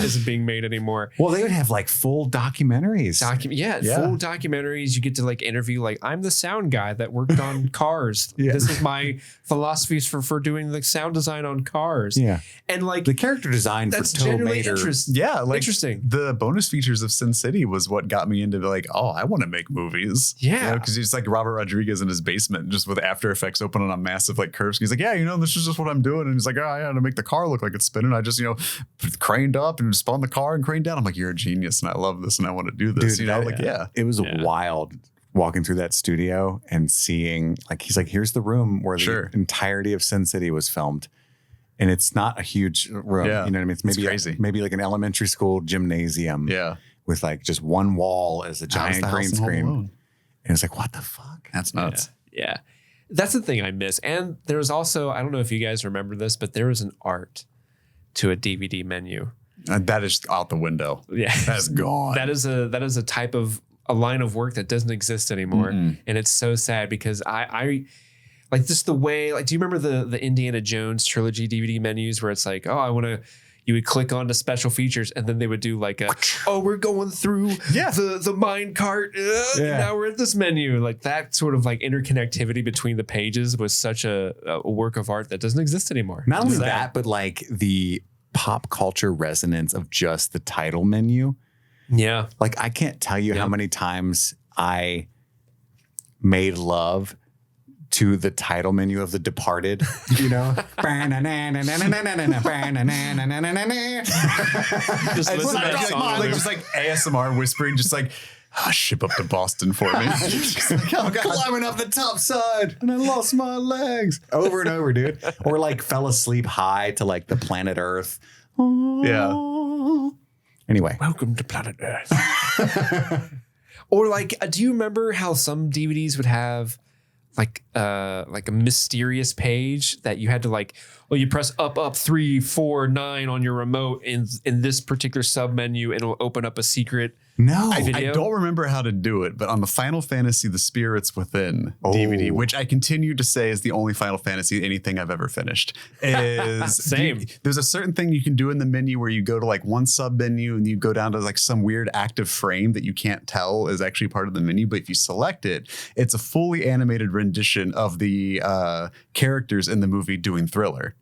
isn't being made anymore. Well, they would have like full documentaries. Full documentaries. You get to like interview, like, I'm the sound guy that worked on Cars. This is my philosophies for doing the sound design on Cars. Yeah. And like the character design for genuinely interesting. Yeah, like interesting. The bonus features of Sin City was what got me into like, oh, I want to make movies. Yeah, because he's like Robert Rodriguez in his basement, just with After Effects open on a massive like curve. He's like, yeah, you know, this is just what I'm doing. And he's like, oh, yeah, to make the car look like it's spinning, I just, you know, craned up and spun the car and craned down. I'm like, you're a genius, and I love this, and I want to do this. Dude, you know, like it was wild walking through that studio and seeing like he's like, here's the room where the entirety of Sin City was filmed. And it's not a huge room. Yeah. You know what I mean? It's maybe crazy. Maybe like an elementary school gymnasium. Yeah. With like just one wall as a giant green screen. And it's like, what the fuck? That's nuts. Yeah. That's the thing I miss. And there was also, I don't know if you guys remember this, but there was an art to a DVD menu. That is out the window. Yeah. That's gone. That is a type of a line of work that doesn't exist anymore. And it's so sad because I like just the way, like, do you remember the Indiana Jones trilogy DVD menus where it's like, oh, you would click on to special features and then they would do like we're going through the mine cart. Now we're at this menu. Like that sort of like interconnectivity between the pages was such a work of art that doesn't exist anymore. Not only that, but like the pop culture resonance of just the title menu. Yeah. Like I can't tell you how many times I made love to the title menu of The Departed, you know? Just listen to that song. Like just like ASMR whispering, just like, ship up to Boston for me. I'm climbing up the top side and I lost my legs. Over and over, dude. Or like fell asleep high to like the planet Earth Yeah. Anyway. Welcome to planet Earth. Or like, do you remember how some DVDs would have like a mysterious page that you had to like, well, you press up 3, 4, 9 on your remote in this particular sub menu, and it'll open up a secret I don't remember how to do it, but on the Final Fantasy The Spirits Within DVD, which I continue to say is the only Final Fantasy anything I've ever finished, is Same. There's a certain thing you can do in the menu where you go to like one sub menu and you go down to like some weird active frame that you can't tell is actually part of the menu, but if you select it, it's a fully animated rendition of the characters in the movie doing Thriller.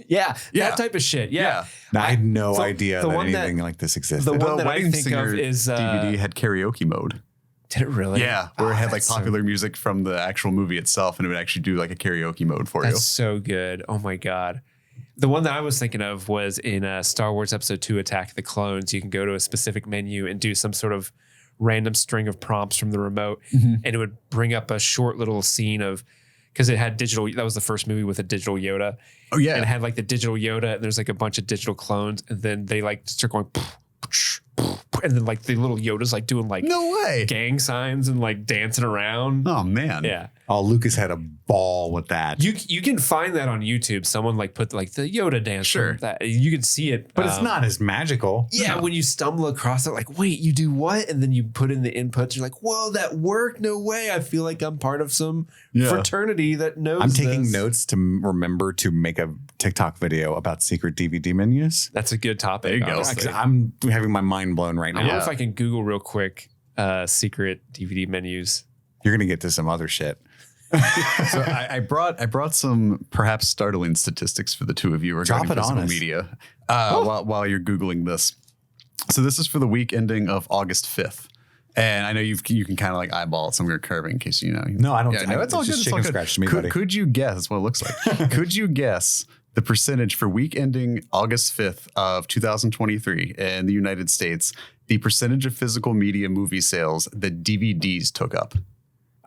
Yeah, that type of shit. Yeah. I had no idea the that one anything like this existed. The one that I Wedding think Singer of is DVD had karaoke mode. Did it really? Yeah, where it had like that's popular music from the actual movie itself, and it would actually do like a karaoke mode for you. That's so good. Oh my God. The one that I was thinking of was in Star Wars Episode 2, Attack of the Clones. You can go to a specific menu and do some sort of random string of prompts from the remote, and it would bring up a short little scene of, because it had digital, that was the first movie with a digital Yoda. Oh, yeah. And it had like the digital Yoda, and there's like a bunch of digital clones, and then they like start going, and then like the little Yoda's like doing like No way. gang signs and like dancing around. Oh, man. Yeah. Oh, Lucas had a ball with that. You can find that on YouTube. Someone like put like the Yoda dance. Sure. That you can see it, But it's not as magical. Yeah, when you stumble across it, like, wait, you do what? And then you put in the inputs. You're like, whoa, that worked? No way. I feel like I'm part of some fraternity that knows. I'm taking this. notes to remember to make a TikTok video about secret DVD menus. That's a good topic. There you go. honestly. I'm having my mind blown right I now. wonder if I can Google real quick secret DVD menus. You're going to get to some other shit. So I brought some perhaps startling statistics for the two of you regarding Drop it on physical us. media while you're Googling this. So this is for the week ending of August 5th. And I know you can kind of like eyeball it, so I'm going to curve it in case you know. No, I don't. Yeah, no, it's all just good. It's chicken all good. scratch to me, buddy. Could you guess? That's what it looks like. Could you guess the percentage for week ending August 5th of 2023 in the United States, the percentage of physical media movie sales that DVDs took up?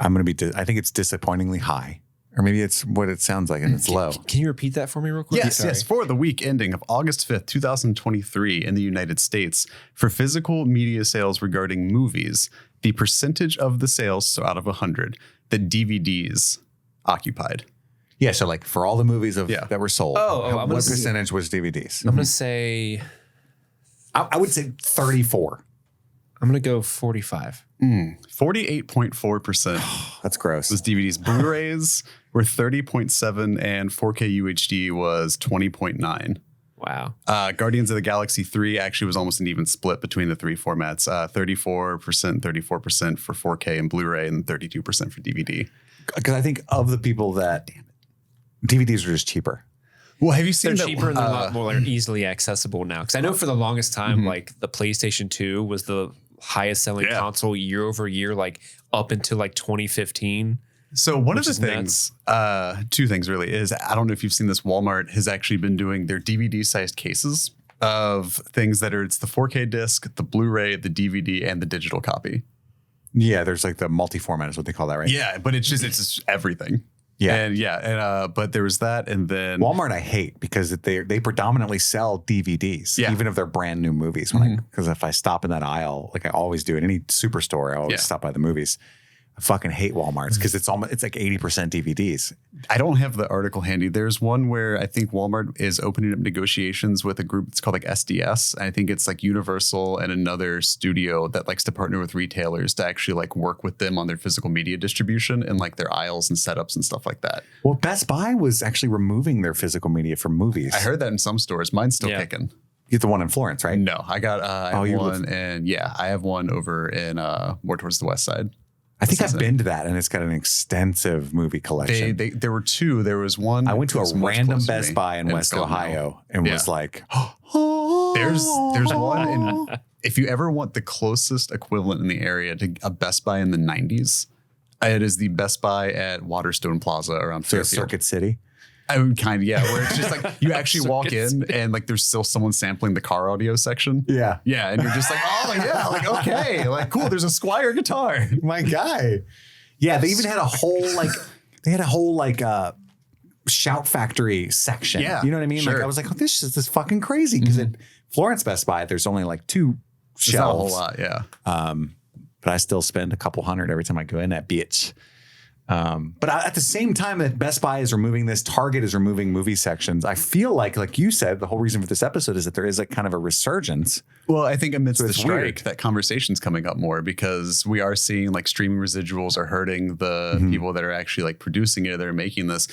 I'm going to be. I think it's disappointingly high, or maybe it's what it sounds like, and it's low. Can you repeat that for me real quick? Yes. For the week ending of August 5th, 2023 in the United States, for physical media sales regarding movies, the percentage of the sales, so out of 100, that DVDs occupied. Yeah, so like for all the movies that were sold, I'm what gonna percentage was DVDs? I'm going to say, I would say 34. I'm going to go 45. 48.4% That's gross. was DVDs. Blu-rays were 30.7 and 4K UHD was 20.9. Wow. Guardians of the Galaxy 3 actually was almost an even split between the three formats. 34% for 4K and Blu-ray and 32% for DVD. Because I think of the people that DVDs are just cheaper. Well, have you seen They're that? cheaper and they're a lot more easily accessible now. Because I know for the longest time, like the PlayStation 2 was the highest selling console year over year, like up until like 2015. So one of the is things, two things really, is I don't know if you've seen this. Walmart has actually been doing their DVD-sized cases of things that are, it's the 4K disc, the Blu-ray, the DVD, and the digital copy. Yeah, there's like the multi-format is what they call that, right? Yeah, but it's just everything. Yeah. But there was that, and then Walmart I hate because they predominantly sell DVDs, even if they're brand new movies. Because if I stop in that aisle, like I always do at any superstore, I always stop by the movies. I fucking hate Walmart's because it's like 80% DVDs. I don't have the article handy. There's one where I think Walmart is opening up negotiations with a group that's called like SDS. And I think it's like Universal and another studio that likes to partner with retailers to actually like work with them on their physical media distribution and like their aisles and setups and stuff like that. Well, Best Buy was actually removing their physical media from movies. I heard that in some stores. Mine's still kicking. You get the one in Florence, right? No, I got I have one, and I have one over in more towards the west side. I think I've been to that, and it's got an extensive movie collection. There were two. There was one. I went to a random Best Buy in West Ohio and was like, there's one in, if you ever want the closest equivalent in the area to a Best Buy in the 90s, it is the Best Buy at Waterstone Plaza around Fairfield. Circuit City. I would kind of, where it's just like you actually walk in and like there's still someone sampling the car audio section. Yeah. Yeah. And you're just like, oh, yeah, like, okay, like, cool. There's a Squier guitar. My guy. Yeah. They even had a whole, Shout Factory section. Yeah, You know what I mean? sure. Like I was like, oh, this is fucking crazy. Because at Florence Best Buy, there's only like 2 It's not a whole shelves. lot. Yeah. But I still spend a couple hundred every time I go in that bitch. But at the same time that Best Buy is removing this, Target is removing movie sections. I feel like you said, the whole reason for this episode is that there is a kind of a resurgence. Well, I think amidst the it's strike, weird. that conversation's coming up more because we are seeing like streaming residuals are hurting the people that are actually like producing it, that are making this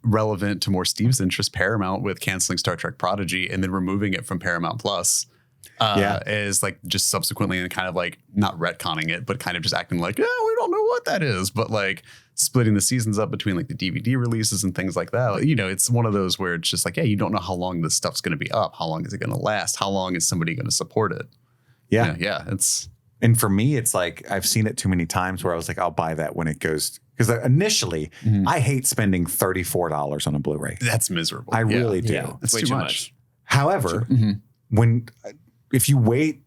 relevant to more Steve's interest. Paramount with canceling Star Trek Prodigy and then removing it from Paramount Plus. Is like just subsequently and kind of like not retconning it, but kind of just acting like, yeah, we don't know what that is, but like splitting the seasons up between like the DVD releases and things like that. You know, it's one of those where it's just like, yeah, you don't know how long this stuff's going to be up. How long is it going to last? How long is somebody going to support it? Yeah. Yeah. It's And for me, it's like I've seen it too many times where I was like, I'll buy that when it goes. Because initially, I hate spending $34 on a Blu-ray. that's miserable. I really do. Yeah. That's Way too too much. much. However, if you wait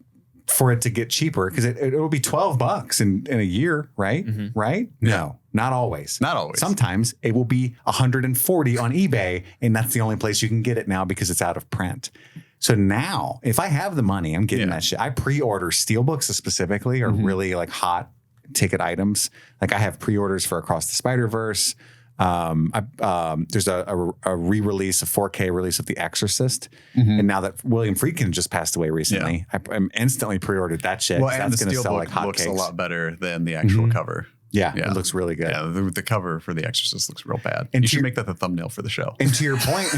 for it to get cheaper, because it'll be $12 in a year, right? Right? No, not always. Not always. Sometimes it will be $140 on eBay, and that's the only place you can get it now because it's out of print. So now, if I have the money, I'm getting that shit. I pre-order steelbooks specifically, or really like hot ticket items. Like I have pre-orders for Across the Spider-Verse. There's a re-release, a 4K release of The Exorcist, and now that William Friedkin just passed away recently, I'm instantly pre-ordered that shit. Well, 'cause and the that's going to sell like steelbook looks a hotcakes. lot better than the actual cover. Yeah, it looks really good. Yeah, the cover for The Exorcist looks real bad. And you to should your- make that the thumbnail for the show. And to your point,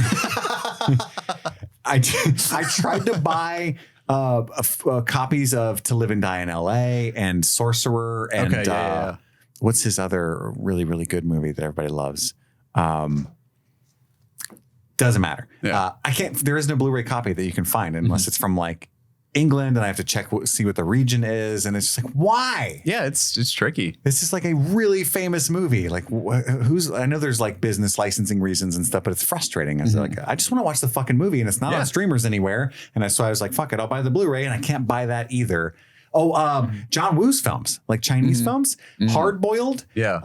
I tried to buy copies of To Live and Die in L.A. and Sorcerer and what's his other really, really good movie that everybody loves? Doesn't matter. Yeah. I can't. There is no Blu-ray copy that you can find unless it's from like England, and I have to check see what the region is, and it's just like, why? Yeah, it's tricky. This is like a really famous movie. Like, who's? I know there's like business licensing reasons and stuff, but it's frustrating. I was like, I just want to watch the fucking movie, and it's not on streamers anywhere. And so I was like, fuck it, I'll buy the Blu-ray, and I can't buy that either. Oh, John Woo's films, like Chinese films, Hard Boiled. Yeah.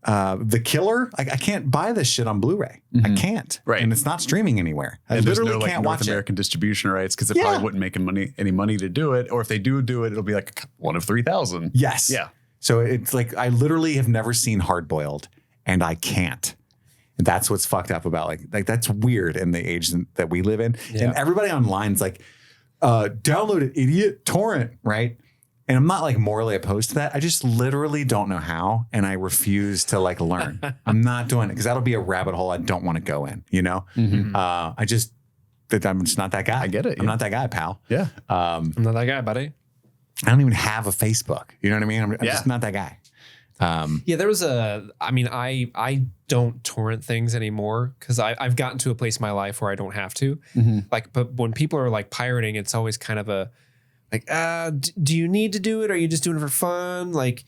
The Killer. I can't buy this shit on Blu-ray. I can't. Right. And it's not streaming anywhere. I And there's literally no like can't North watch American distribution rights because it probably wouldn't make any money to do it. Or if they do it, it'll be like one of 3,000. Yes. Yeah. So it's like I literally have never seen Hard Boiled, and I can't. And that's what's fucked up about like that's weird in the age that we live in. Yeah. And everybody online's like, download it, idiot, torrent, right? And I'm not like morally opposed to that. I just literally don't know how, and I refuse to like learn. I'm not doing it because that'll be a rabbit hole I don't want to go in. You know, I'm just not that guy. I get it. I'm Yeah. not that guy, pal. Yeah. I'm not that guy, buddy. I don't even have a Facebook. You know what I mean? I'm just not that guy. Yeah, there was I don't torrent things anymore because I've gotten to a place in my life where I don't have to. Like, but when people are like pirating, it's always kind of a like, do you need to do it? Or are you just doing it for fun? Like,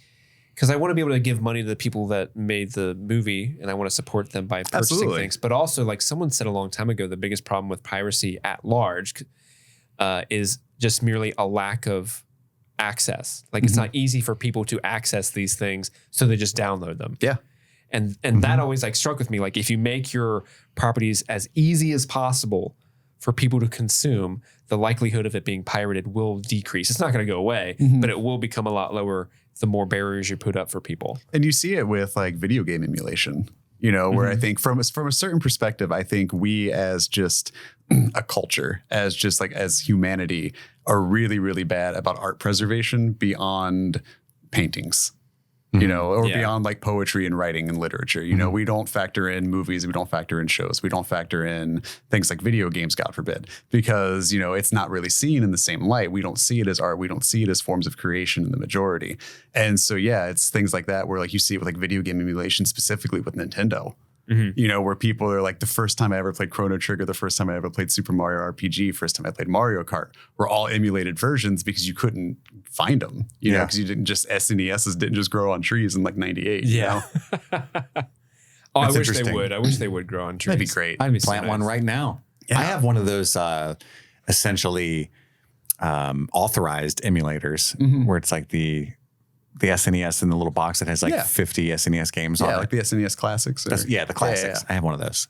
because I want to be able to give money to the people that made the movie, and I want to support them by purchasing things. But also, like someone said a long time ago, the biggest problem with piracy at large is just merely a lack of access. Like it's not easy for people to access these things, so they just download them. Yeah. And that always like struck with me. Like if you make your properties as easy as possible for people to consume, the likelihood of it being pirated will decrease. It's not going to go away, but it will become a lot lower the more barriers you put up for people. And you see it with like video game emulation, you know, where I think from a certain perspective, I think we as just a culture, as just like as humanity, are really, really bad about art preservation beyond paintings. You know, or beyond like poetry and writing and literature. You know, we don't factor in movies. We don't factor in shows. We don't factor in things like video games, God forbid, because, you know, it's not really seen in the same light. We don't see it as art. We don't see it as forms of creation in the majority. And so, yeah, it's things like that where like you see it with like video game emulation, specifically with Nintendo. You know, where people are like, the first time I ever played Chrono Trigger, the first time I ever played Super Mario RPG, first time I played Mario Kart, were all emulated versions because you couldn't find them, you know, because you didn't just, SNESs didn't just grow on trees in like 98. Yeah. You know? I wish interesting. they would. I wish they would grow on trees. That'd be great. I'd plant one right now. Yeah. I have one of those essentially authorized emulators where it's like the the SNES in the little box that has like 50 SNES games on it. Yeah, like the SNES Classics. The classics. I have one of those.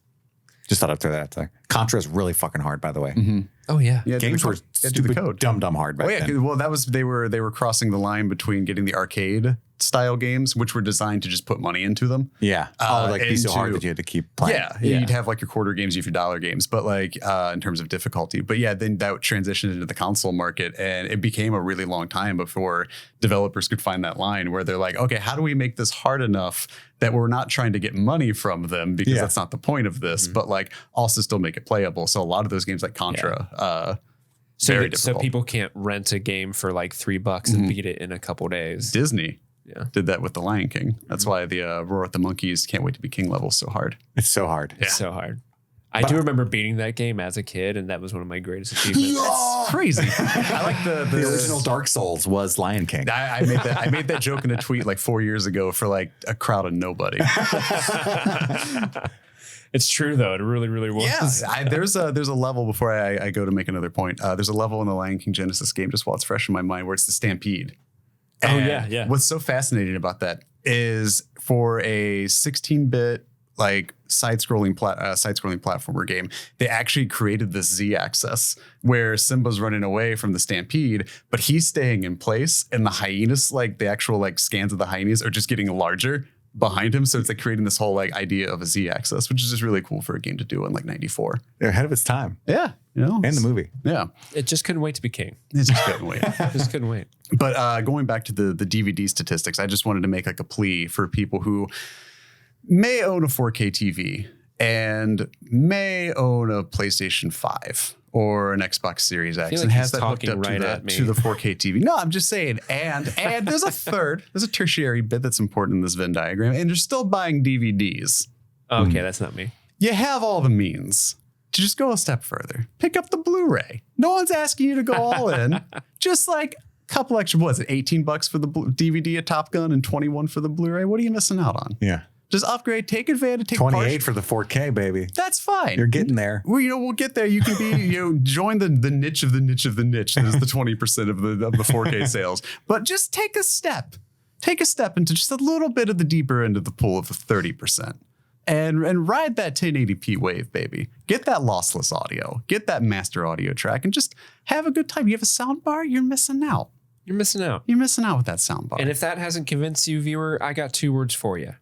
Just thought I'd throw that out there. Contra is really fucking hard, by the way. Mm-hmm. Oh yeah. Games were stupid, dumb hard back then. Well, they were crossing the line between getting the arcade style games, which were designed to just put money into them. Yeah. Be so hard that you had to keep playing. Yeah. You'd have like your quarter games, you have your dollar games, but like in terms of difficulty. But yeah, then that transitioned into the console market, and it became a really long time before developers could find that line where they're like, okay, how do we make this hard enough that we're not trying to get money from them, because that's not the point of this, but like also still make it playable. So a lot of those games like Contra, so people can't rent a game for like $3 and beat it in a couple days. Disney did that with The Lion King. That's why the Roar with the Monkeys Can't Wait to Be King level is so hard. It's so hard. It's so hard. I do remember beating that game as a kid, and that was one of my greatest achievements. That's crazy. I like the original Dark Souls was Lion King. I made that joke in a tweet like 4 years ago for like a crowd of nobody. It's true though. It really, really was. Yeah, there's a level before I go to make another point. There's a level in the Lion King Genesis game, just while it's fresh in my mind, where it's the Stampede. And what's so fascinating about that is for a 16-bit like side-scrolling platformer game, they actually created this Z-axis where Simba's running away from the Stampede, but he's staying in place, and the hyenas, like the actual like scans of the hyenas, are just getting larger behind him. So it's like creating this whole like idea of a Z-axis, which is just really cool for a game to do in like 94. They're ahead of its time. Yeah. And the movie. Yeah. It just couldn't wait to be king. It just couldn't wait. Just couldn't wait. But going back to the DVD statistics, I just wanted to make like a plea for people who may own a 4K TV and may own a PlayStation 5 or an Xbox Series X and has that hooked up to the 4K TV. No, I'm just saying. And there's a tertiary bit that's important in this Venn diagram, and you're still buying DVDs. Okay, that's not me. You have all the means to just go a step further. Pick up the Blu-ray. No one's asking you to go all in. Just like a couple extra, what is it, $18 for the DVD of Top Gun and $21 for the Blu-ray? What are you missing out on? Yeah. Just upgrade, take advantage, take 28 for the 4K, baby. That's fine. You're getting there. Well, we'll get there. You can be, join the niche of the niche of the niche. That is the 20% of the 4K sales. But just take a step. Take a step into just a little bit of the deeper end of the pool of the 30%. And ride that 1080p wave, baby. Get that lossless audio. Get that master audio track and just have a good time. You have a sound bar, you're missing out. You're missing out. You're missing out with that sound bar. And if that hasn't convinced you, viewer, I got 2 words for you.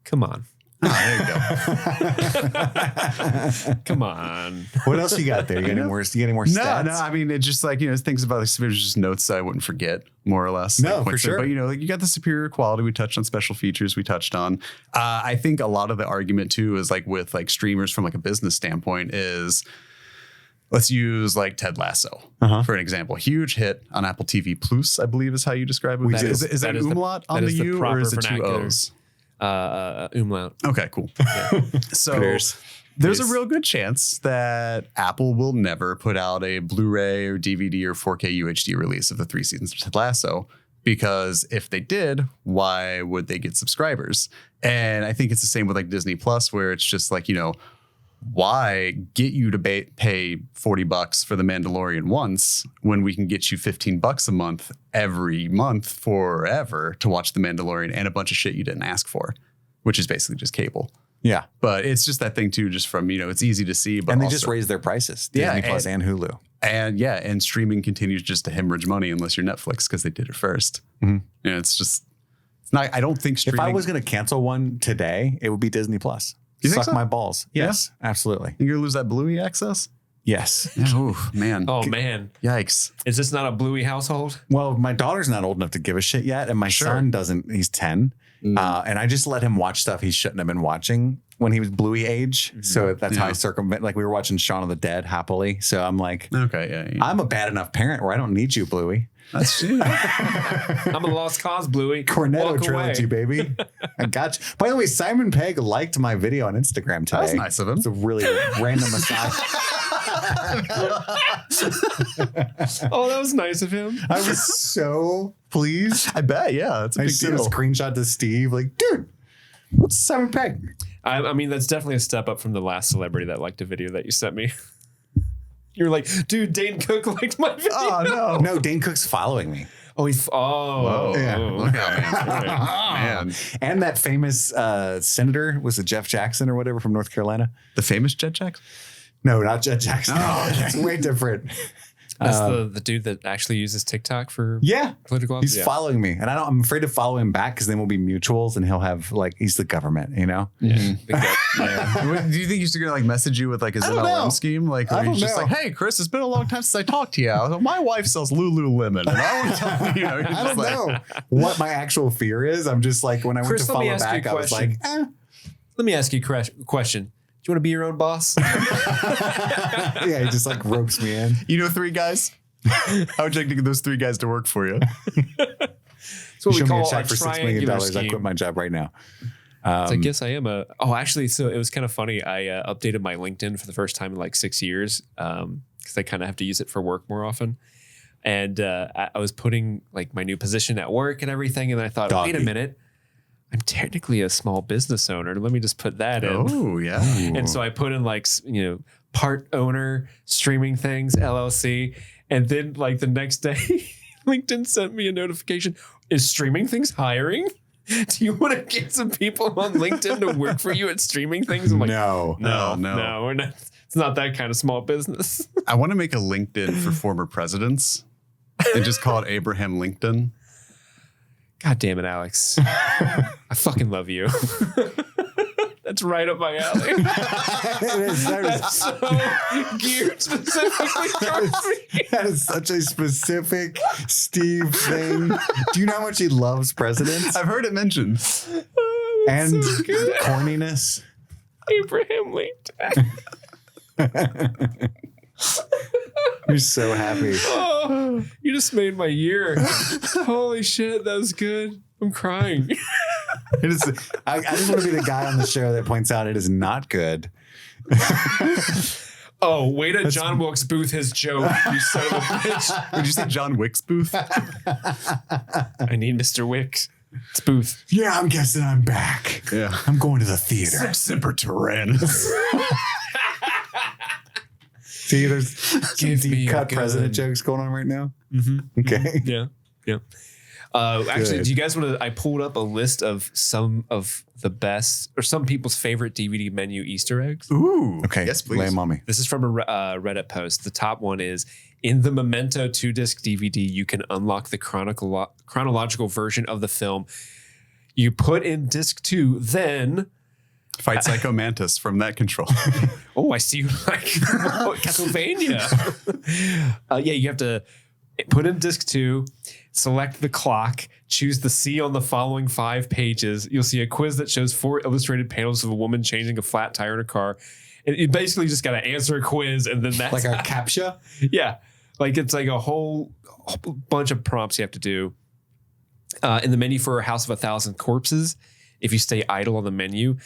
Come on. Oh, there you go. Come on. What else you got there? You got any more stats? No, I mean, it's just like, things about like, there's just notes that I wouldn't forget, more or less. No, like, for sure. But, like, you got the superior quality. We touched on special features. We touched on, I think a lot of the argument too is like with like streamers from like a business standpoint is, let's use like Ted Lasso for an example. Huge hit on Apple TV Plus, I believe is how you describe it. Is that umlaut on the U or is it 2 O's? Umlaut. Okay, cool. Yeah. So there's a real good chance that Apple will never put out a Blu-ray or DVD or 4K UHD release of the 3 seasons of Ted Lasso, because if they did, why would they get subscribers? And I think it's the same with like Disney Plus, where it's just like, why get you to pay $40 for The Mandalorian once when we can get you $15 a month every month forever to watch The Mandalorian and a bunch of shit you didn't ask for, which is basically just cable. Yeah. But it's just that thing too, just from, it's easy to see. But and they just raised their prices. Disney Plus and Hulu. And streaming continues just to hemorrhage money unless you're Netflix, because they did it first. Mm-hmm. It's not, I don't think streaming. If I was going to cancel one today, it would be Disney Plus. You Suck think so? my balls. Yes, absolutely. You're going to lose that Bluey access? Yes. Oh, man. Oh, man. Yikes. Is this not a Bluey household? Well, my daughter's not old enough to give a shit yet. And my son doesn't. He's 10. And I just let him watch stuff he shouldn't have been watching when he was Bluey age. Mm-hmm. So that's how I circumvent. Like we were watching Shaun of the Dead happily. So I'm like, okay, yeah. I'm a bad enough parent where I don't need you, Bluey. That's true. I'm a lost cause, Bluey. Cornetto trilogy, baby. I got you. By the way, Simon Pegg liked my video on Instagram today. That's nice of him. It's a really random aside. Oh, that was nice of him. I was so pleased. I bet, yeah. That's a big deal. I sent a screenshot to Steve, like, dude, what's Simon Pegg? I mean, that's definitely a step up from the last celebrity that liked a video that you sent me. You were like, dude, Dane Cook liked my video. Oh, no. No, Dane Cook's following me. Oh, Whoa. Yeah. Look out, man. And that famous senator, was it Jeff Jackson or whatever from North Carolina? The famous Jet Jackson? No, not Jeff Jackson. Oh, okay. It's way different. That's the dude that actually uses TikTok for Yeah. political. He's following me, and I'm afraid to follow him back because then we'll be mutuals, and he'll have he's the government, you know. Yeah. Do you think he's gonna message you with his I don't know. MLM scheme? Like, I where he's don't just know. like, "Hey, Chris, it's been a long time since I talked to you. My wife sells Lululemon, and I want to tell you." Know, I don't know what my actual fear is. I'm just like when I went Chris, to let me follow ask you a back, I was like, Let me ask you a question. Do you want to be your own boss? yeah, he just like ropes me in. You know 3 guys? How would you like to get those 3 guys to work for you? That's what Show we me a call a check for $6 million. triangular I scheme. quit my job right now. I guess I am actually, so it was kind of funny. I updated my LinkedIn for the first time in like 6 years because I kind of have to use it for work more often. And I was putting like my new position at work and everything. And I thought, wait a minute, I'm technically a small business owner. Let me just put that in. Oh, yeah. And so I put in like, part owner, Streaming Things, LLC. And then like the next day, LinkedIn sent me a notification. Is Streaming Things hiring? Do you want to get some people on LinkedIn to work for you at Streaming Things? I'm like, No, we're not. It's not that kind of small business. I want to make a LinkedIn for former presidents and just call it Abraham LinkedIn. God damn it, Alex. I fucking love you. That's right up my alley. That's so geared specifically towards me. That is such a specific Steve thing. Do you know how much he loves presidents I've heard it mentioned. and so good. corniness? Abraham Lincoln. You're so happy. Oh, you just made my year. Holy shit, that was good. I'm crying. I just want to be the guy on the show that points out it is not good. Oh, way to John Wilkes Booth his joke, you son of a bitch. Would you say John Wick's booth? I need Mr. Wicks. It's Booth. Yeah, I'm guessing I'm back. Yeah. I'm going to the theater. Semper Tyrannis. See, there's some Give me deep a cut gun. president jokes going on right now. Mm-hmm. Okay. Yeah. Yeah. Actually, Good. do you guys want to? I pulled up a list of some of the best or some people's favorite DVD menu Easter eggs. Ooh. Okay. Yes, please. Lay 'em on me. This is from a Reddit post. The top one is in the Memento 2-disc DVD, you can unlock the chronological version of the film. You put in disc 2, then Fight Psycho Mantis from that control. oh, I see you like Castlevania. Yeah, you have to put in disc 2, select the clock, choose the C on the following 5 pages. You'll see a quiz that shows 4 illustrated panels of a woman changing a flat tire in a car. And you basically just got to answer a quiz, and then that's Like a CAPTCHA? yeah, like it's like a whole bunch of prompts you have to do. In the menu for House of 1,000 Corpses, if you stay idle on the menu,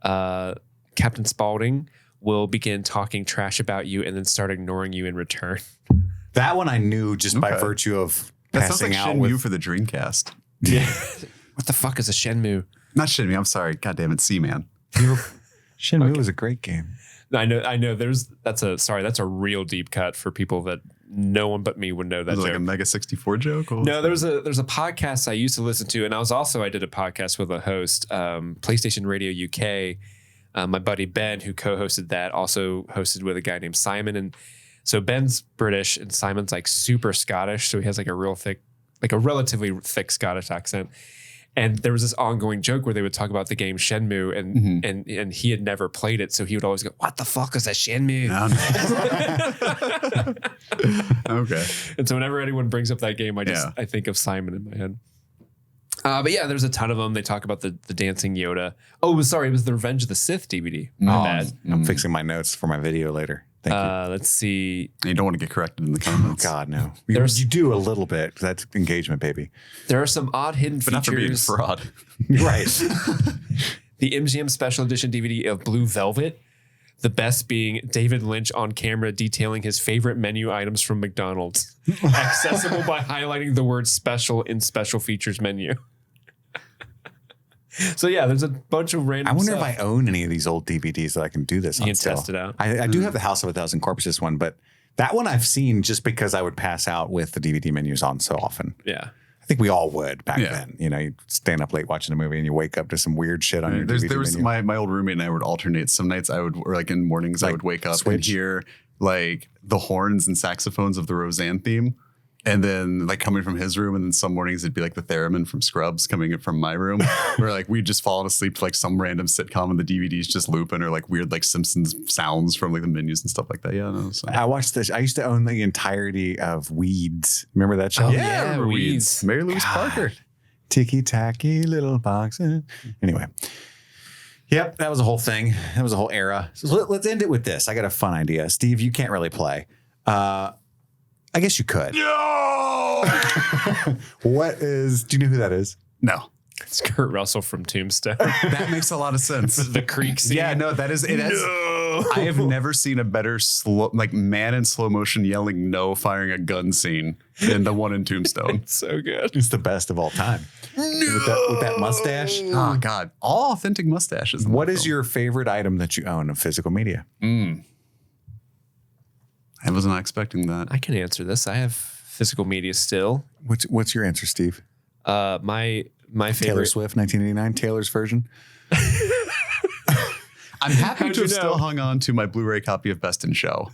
Captain Spaulding will begin talking trash about you and then start ignoring you in return. That one I knew just by Okay. virtue of That sounds passing like out Shenmue with. for the Dreamcast. Yeah. What the fuck is a Shenmue? Not Shenmue. I'm sorry. God damn it. Seaman. Shenmue was a great game. I know. That's a real deep cut for people that no one but me would know that Was it like joke. a Mega 64 joke? Or No, there's a podcast I used to listen to, and I did a podcast with a host, PlayStation Radio UK. My buddy Ben, who co-hosted that, also hosted with a guy named Simon. And so Ben's British and Simon's like super Scottish, so he has like a relatively thick Scottish accent. And there was this ongoing joke where they would talk about the game Shenmue, and he had never played it, so he would always go, "What the fuck is a Shenmue?" Okay. And so whenever anyone brings up that game, I think of Simon in my head. But yeah, there's a ton of them. They talk about the dancing Yoda. Oh, sorry, it was the Revenge of the Sith DVD. My bad. I'm fixing my notes for my video later. Thank you. Let's see. You don't want to get corrected in the comments. God, no. You do a little bit. That's engagement, baby. There are some odd hidden But not for being a features. fraud. Right. The MGM Special Edition DVD of Blue Velvet. The best being David Lynch on camera detailing his favorite menu items from McDonald's. Accessible by highlighting the word special in special features menu. So yeah, there's a bunch of random I wonder stuff. if I own any of these old DVDs that I can do this on can still. test it out. I do have the House of 1,000 Corpses one, but that one I've seen just because I would pass out with the DVD menus on so often. Yeah. I think we all would back then. You know, you stand up late watching a movie and you wake up to some weird shit on your DVD There was menu. my old roommate and I would alternate. Some nights I would, or like in mornings, I would wake up and hear like the horns and saxophones of the Roseanne theme. And then like coming from his room, and then some mornings it'd be like the theremin from Scrubs coming in from my room, where like we'd just fallen asleep to like some random sitcom and the DVDs just looping, or like weird like Simpsons sounds from like the menus and stuff like that. Yeah, no, so. I watched this. I used to own the entirety of Weeds. Remember that show? Oh, Yeah, I remember Weeds. Mary Louise Parker. Ticky tacky little box. Anyway. Yep, that was a whole thing. That was a whole era. So let's end it with this. I got a fun idea. Steve, you can't really play. I guess you could. No. Do you know who that is? No. It's Kurt Russell from Tombstone. That makes a lot of sense. The creek scene. Yeah, no, that is it. No. I have never seen a better man in slow motion yelling no, firing a gun scene than the one in Tombstone. So good. It's the best of all time. No. With that mustache. Oh God, all authentic mustaches. What is your favorite item that you own of physical media? I was not expecting that. I can answer this. I have physical media still. What's your answer, Steve? My favorite. Taylor Swift, 1989, Taylor's version. I'm happy How'd to have you know? still hung on to my Blu-ray copy of Best in Show.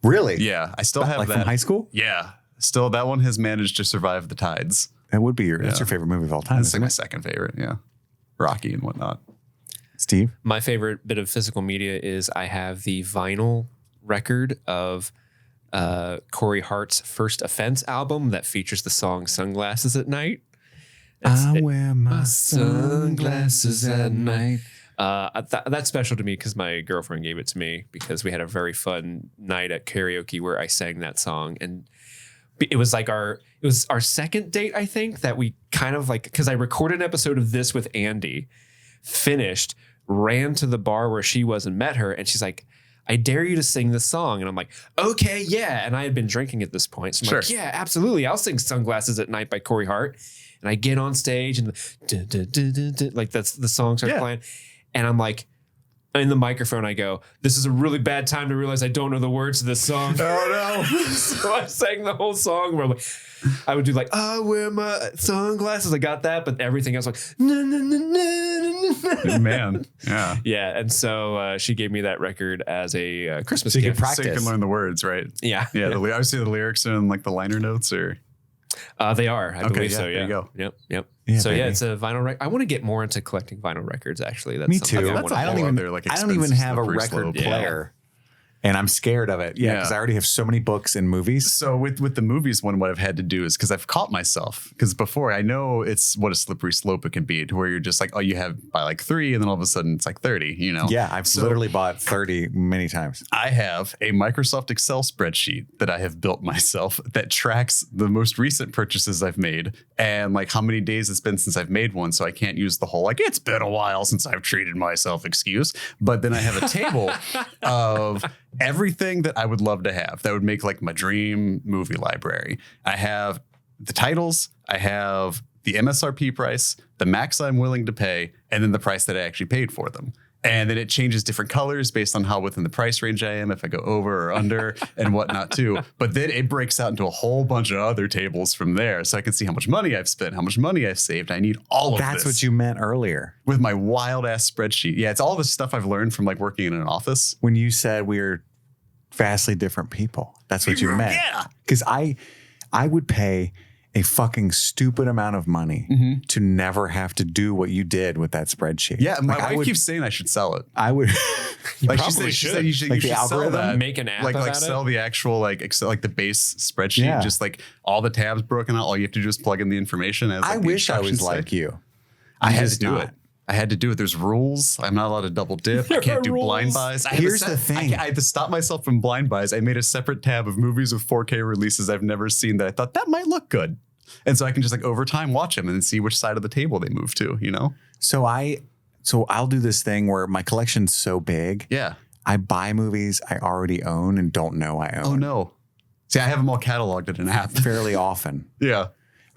Really? Yeah, I still have Like that. from high school? Yeah, still that one has managed to survive the tides. That would be that's your favorite movie of all time. That's like Isn't my it? second favorite. Yeah, Rocky and whatnot. Steve? My favorite bit of physical media is I have the vinyl record of Corey Hart's First Offense album that features the song Sunglasses at Night. Wear my sunglasses at night. That's special to me because my girlfriend gave it to me because we had a very fun night at karaoke where I sang that song, and it was our second date, I think, that we kind of like, because I recorded an episode of this with Andy, finished, ran to the bar where she was and met her, and she's like, I dare you to sing this song. And I'm like, okay, yeah. And I had been drinking at this point. So I'm like, yeah, absolutely. I'll sing Sunglasses at Night by Corey Hart. And I get on stage and like that's the song starts playing. And I'm like, in the microphone, I go, this is a really bad time to realize I don't know the words to this song. Oh no. So I sang the whole song where I would do like, I wear my sunglasses. I got that, but everything else like, Man. Yeah. yeah. And so she gave me that record as a Christmas So you gift. could practice. So you can learn the words, right? Yeah. Yeah. I would say the lyrics are in like the liner notes, or They are. I believe yeah, so. Yeah. there you go. Yep. Yeah, So baby. yeah, it's a vinyl record. I want to get more into collecting vinyl records. Actually, that's Me something too. I That's wanna a I don't whole even. other, like, I don't even expensive have a slippery record slope. player, and I'm scared of it. Yeah, because I already have so many books and movies. So with the movies one, what I've had to do is, because I've caught myself, because before I know it's what a slippery slope it can be, to where you're just like, oh, you have by like 3, and then all of a sudden it's like 30, you know? Yeah, I've literally bought 30 many times. I have a Microsoft Excel spreadsheet that I have built myself that tracks the most recent purchases I've made and like how many days it's been since I've made one. So I can't use the whole, like, it's been a while since I've treated myself excuse. But then I have a table of everything that I would love to have that would make like my dream movie library. I have the titles, I have the MSRP price, the max I'm willing to pay, and then the price that I actually paid for them. And then it changes different colors based on how within the price range I am, if I go over or under and whatnot too. But then it breaks out into a whole bunch of other tables from there. So I can see how much money I've spent, how much money I've saved. I need all of this. That's what you meant earlier with my wild ass spreadsheet. Yeah, it's all the stuff I've learned from like working in an office. when you said we're vastly different people. That's what you meant. Yeah. Because I would pay a fucking stupid amount of money to never have to do what you did with that spreadsheet. Yeah, my Like, wife keeps saying I should sell it. I would. Like probably she should. said you should, Like you the should sell algorithm? that. Make an app like about sell it? the actual like Excel, like the base spreadsheet. Yeah. Just like all the tabs broken out. All you have to do is plug in the information. As, like, I the wish I was instructions say. like you. I I'm had just to do not. it. I had to do it. There's rules. I'm not allowed to double dip. I can't do rules. blind buys. Here's the thing. I had to stop myself from blind buys. I made a separate tab of movies with 4K releases I've never seen that I thought that might look good. And so I can just like over time watch them and then see which side of the table they move to, you know? So I'll do this thing where my collection's so big. Yeah. I buy movies I already own and don't know I own. Oh, no. See, I have them all cataloged in an app. Fairly often. Yeah.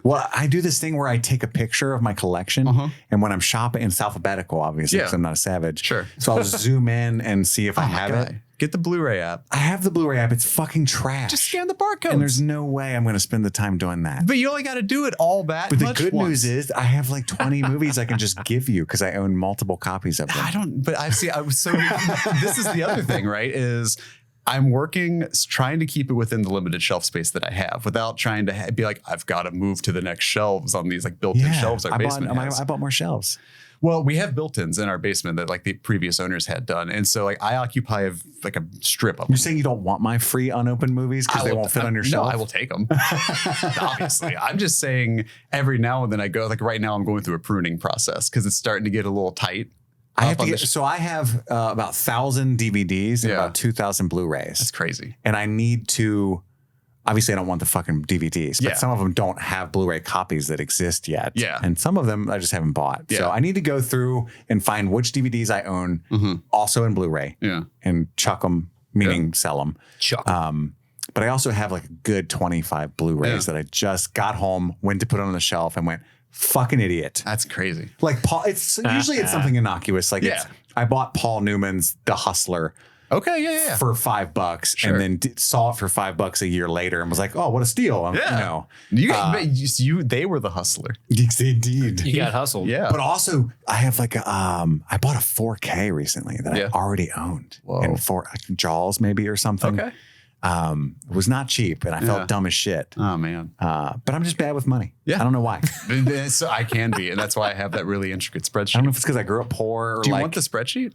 Well, I do this thing where I take a picture of my collection, and when I'm shopping, it's alphabetical, obviously, because I'm not a savage. Sure. So I'll zoom in and see if I have it. Get the Blu-ray app. I have the Blu-ray app. It's fucking trash. Just scan the barcode. And there's no way I'm going to spend the time doing that. But you only got to do it all that But the much good once. news is I have like 20 movies I can just give you because I own multiple copies of them. I don't, but I see, so this is the other thing, right? Is I'm trying to keep it within the limited shelf space that I have without trying to be like, I've got to move to the next shelves on these like built-in shelves our basement has. I bought more shelves. Well, we have built-ins in our basement that like the previous owners had done. And so like I occupy like a strip of them. You're saying you don't want my free unopened movies because they won't fit on your shelf? No, I will take them. Obviously. I'm just saying every now and then I go, like right now I'm going through a pruning process because it's starting to get a little tight. I have about 1,000 DVDs and Yeah. about 2,000 Blu-rays. That's crazy. And I need to, obviously I don't want the fucking DVDs, but some of them don't have Blu-ray copies that exist yet. Yeah. And some of them I just haven't bought. Yeah. So I need to go through and find which DVDs I own also in Blu-ray and chuck them, meaning sell them. Chuck. But I also have like a good 25 Blu-rays that I just got home, went to put on the shelf and went, fucking idiot. That's crazy. Like Paul, it's usually it's something innocuous. Like I bought Paul Newman's The Hustler Okay, yeah. for $5 and then saw it for $5 a year later and was like, oh, what a steal. They were the hustler. Yes, indeed. You got hustled. Yeah. But also I have like I bought a 4K recently that I already owned. Whoa. And for Jaws maybe or something. Okay. It was not cheap and I felt dumb as shit. Oh man. But I'm just bad with money. Yeah. I don't know why. So I can be, and that's why I have that really intricate spreadsheet. I don't know if it's because I grew up poor or Do you want the spreadsheet?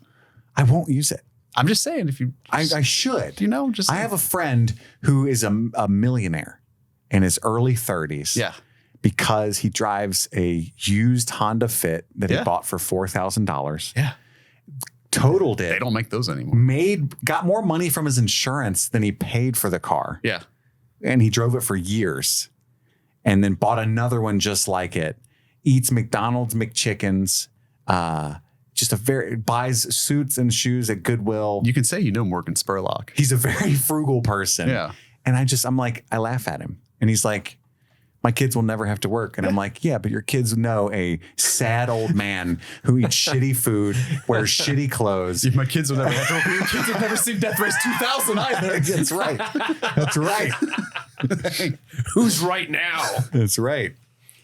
I won't use it. I'm just saying, if you, I should. just I have a friend who is a millionaire in his early 30s. Yeah. Because he drives a used Honda Fit that he bought for $4,000. Yeah. Totaled it. They don't make those anymore. Got more money from his insurance than he paid for the car. Yeah. And he drove it for years and then bought another one just like it. Eats McDonald's McChickens. Buys suits and shoes at Goodwill. You can say Morgan Spurlock. He's a very frugal person. Yeah. And I laugh at him. And he's like, my kids will never have to work. And I'm like, yeah, but your kids know a sad old man who eats shitty food, wears shitty clothes. My kids will never have to work. Your kids have never seen Death Race 2000 either. That's right. That's right. Who's right now? That's right.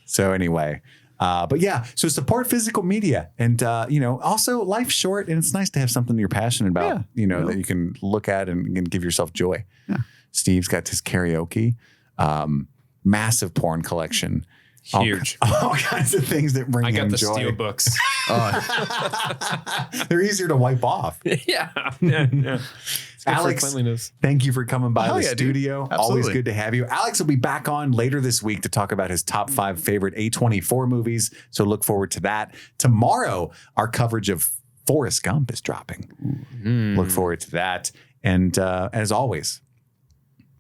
So anyway, but yeah, so support physical media and, also life's short and it's nice to have something you're passionate about, that you can look at and give yourself joy. Yeah. Steve's got his karaoke, massive porn collection. Huge. All kinds of things that bring him joy. I got the steel books. They're easier to wipe off. Yeah. Alex, thank you for coming by the studio. Dude. Always good to have you. Alex will be back on later this week to talk about his top 5 favorite A24 movies. So look forward to that. Tomorrow, our coverage of Forrest Gump is dropping. Look forward to that. And as always,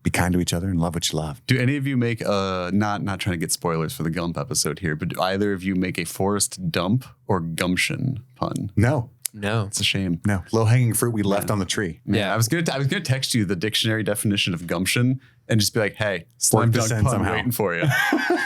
be kind to each other and love what you love. Do any of you make not trying to get spoilers for the Gump episode here, but do either of you make a Forrest Dump or gumption pun? No. It's a shame. No. Low-hanging fruit we left on the tree. Yeah, I was gonna text you the dictionary definition of gumption and just be like, hey, slam dunk pun somehow. waiting for you.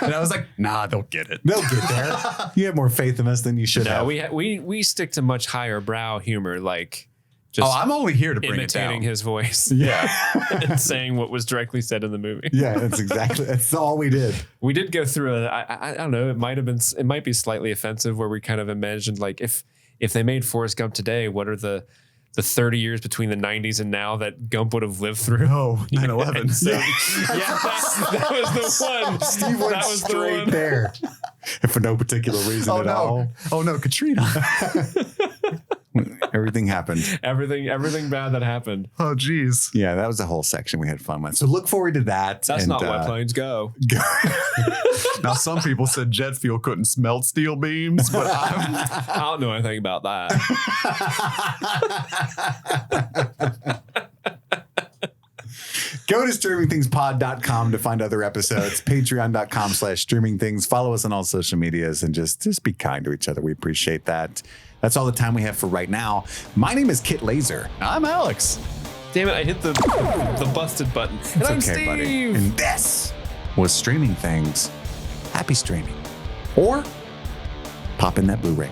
And I was like, nah, they'll get it. They'll get there. You have more faith in us than you should have. We stick to much higher brow humor, like just I'm only here to bring it down. imitating his voice. Yeah. And saying what was directly said in the movie. Yeah, that's all we did. We did go through I don't know, it might be slightly offensive where we kind of imagined like if they made Forrest Gump today, what are the 30 years between the 90s and now that Gump would have lived through? Oh, 9/11. So, that was the one. Steve went that was straight the one. there. And for no particular reason at all. Oh no, Katrina. Everything happened. Everything bad that happened. Oh geez. Yeah, that was the whole section we had fun with. So look forward to that. That's not why planes go. Now some people said jet fuel couldn't smelt steel beams, but I don't know anything about that. Go to streamingthingspod.com to find other episodes. Patreon.com/streamingthings. Follow us on all social medias and just be kind to each other. We appreciate that. That's all the time we have for right now. My name is Kit Laser. I'm Alex. Damn it, I hit the busted button. And I'm okay, Steve. buddy. And this was Streaming Things. Happy streaming. Or pop in that Blu-ray.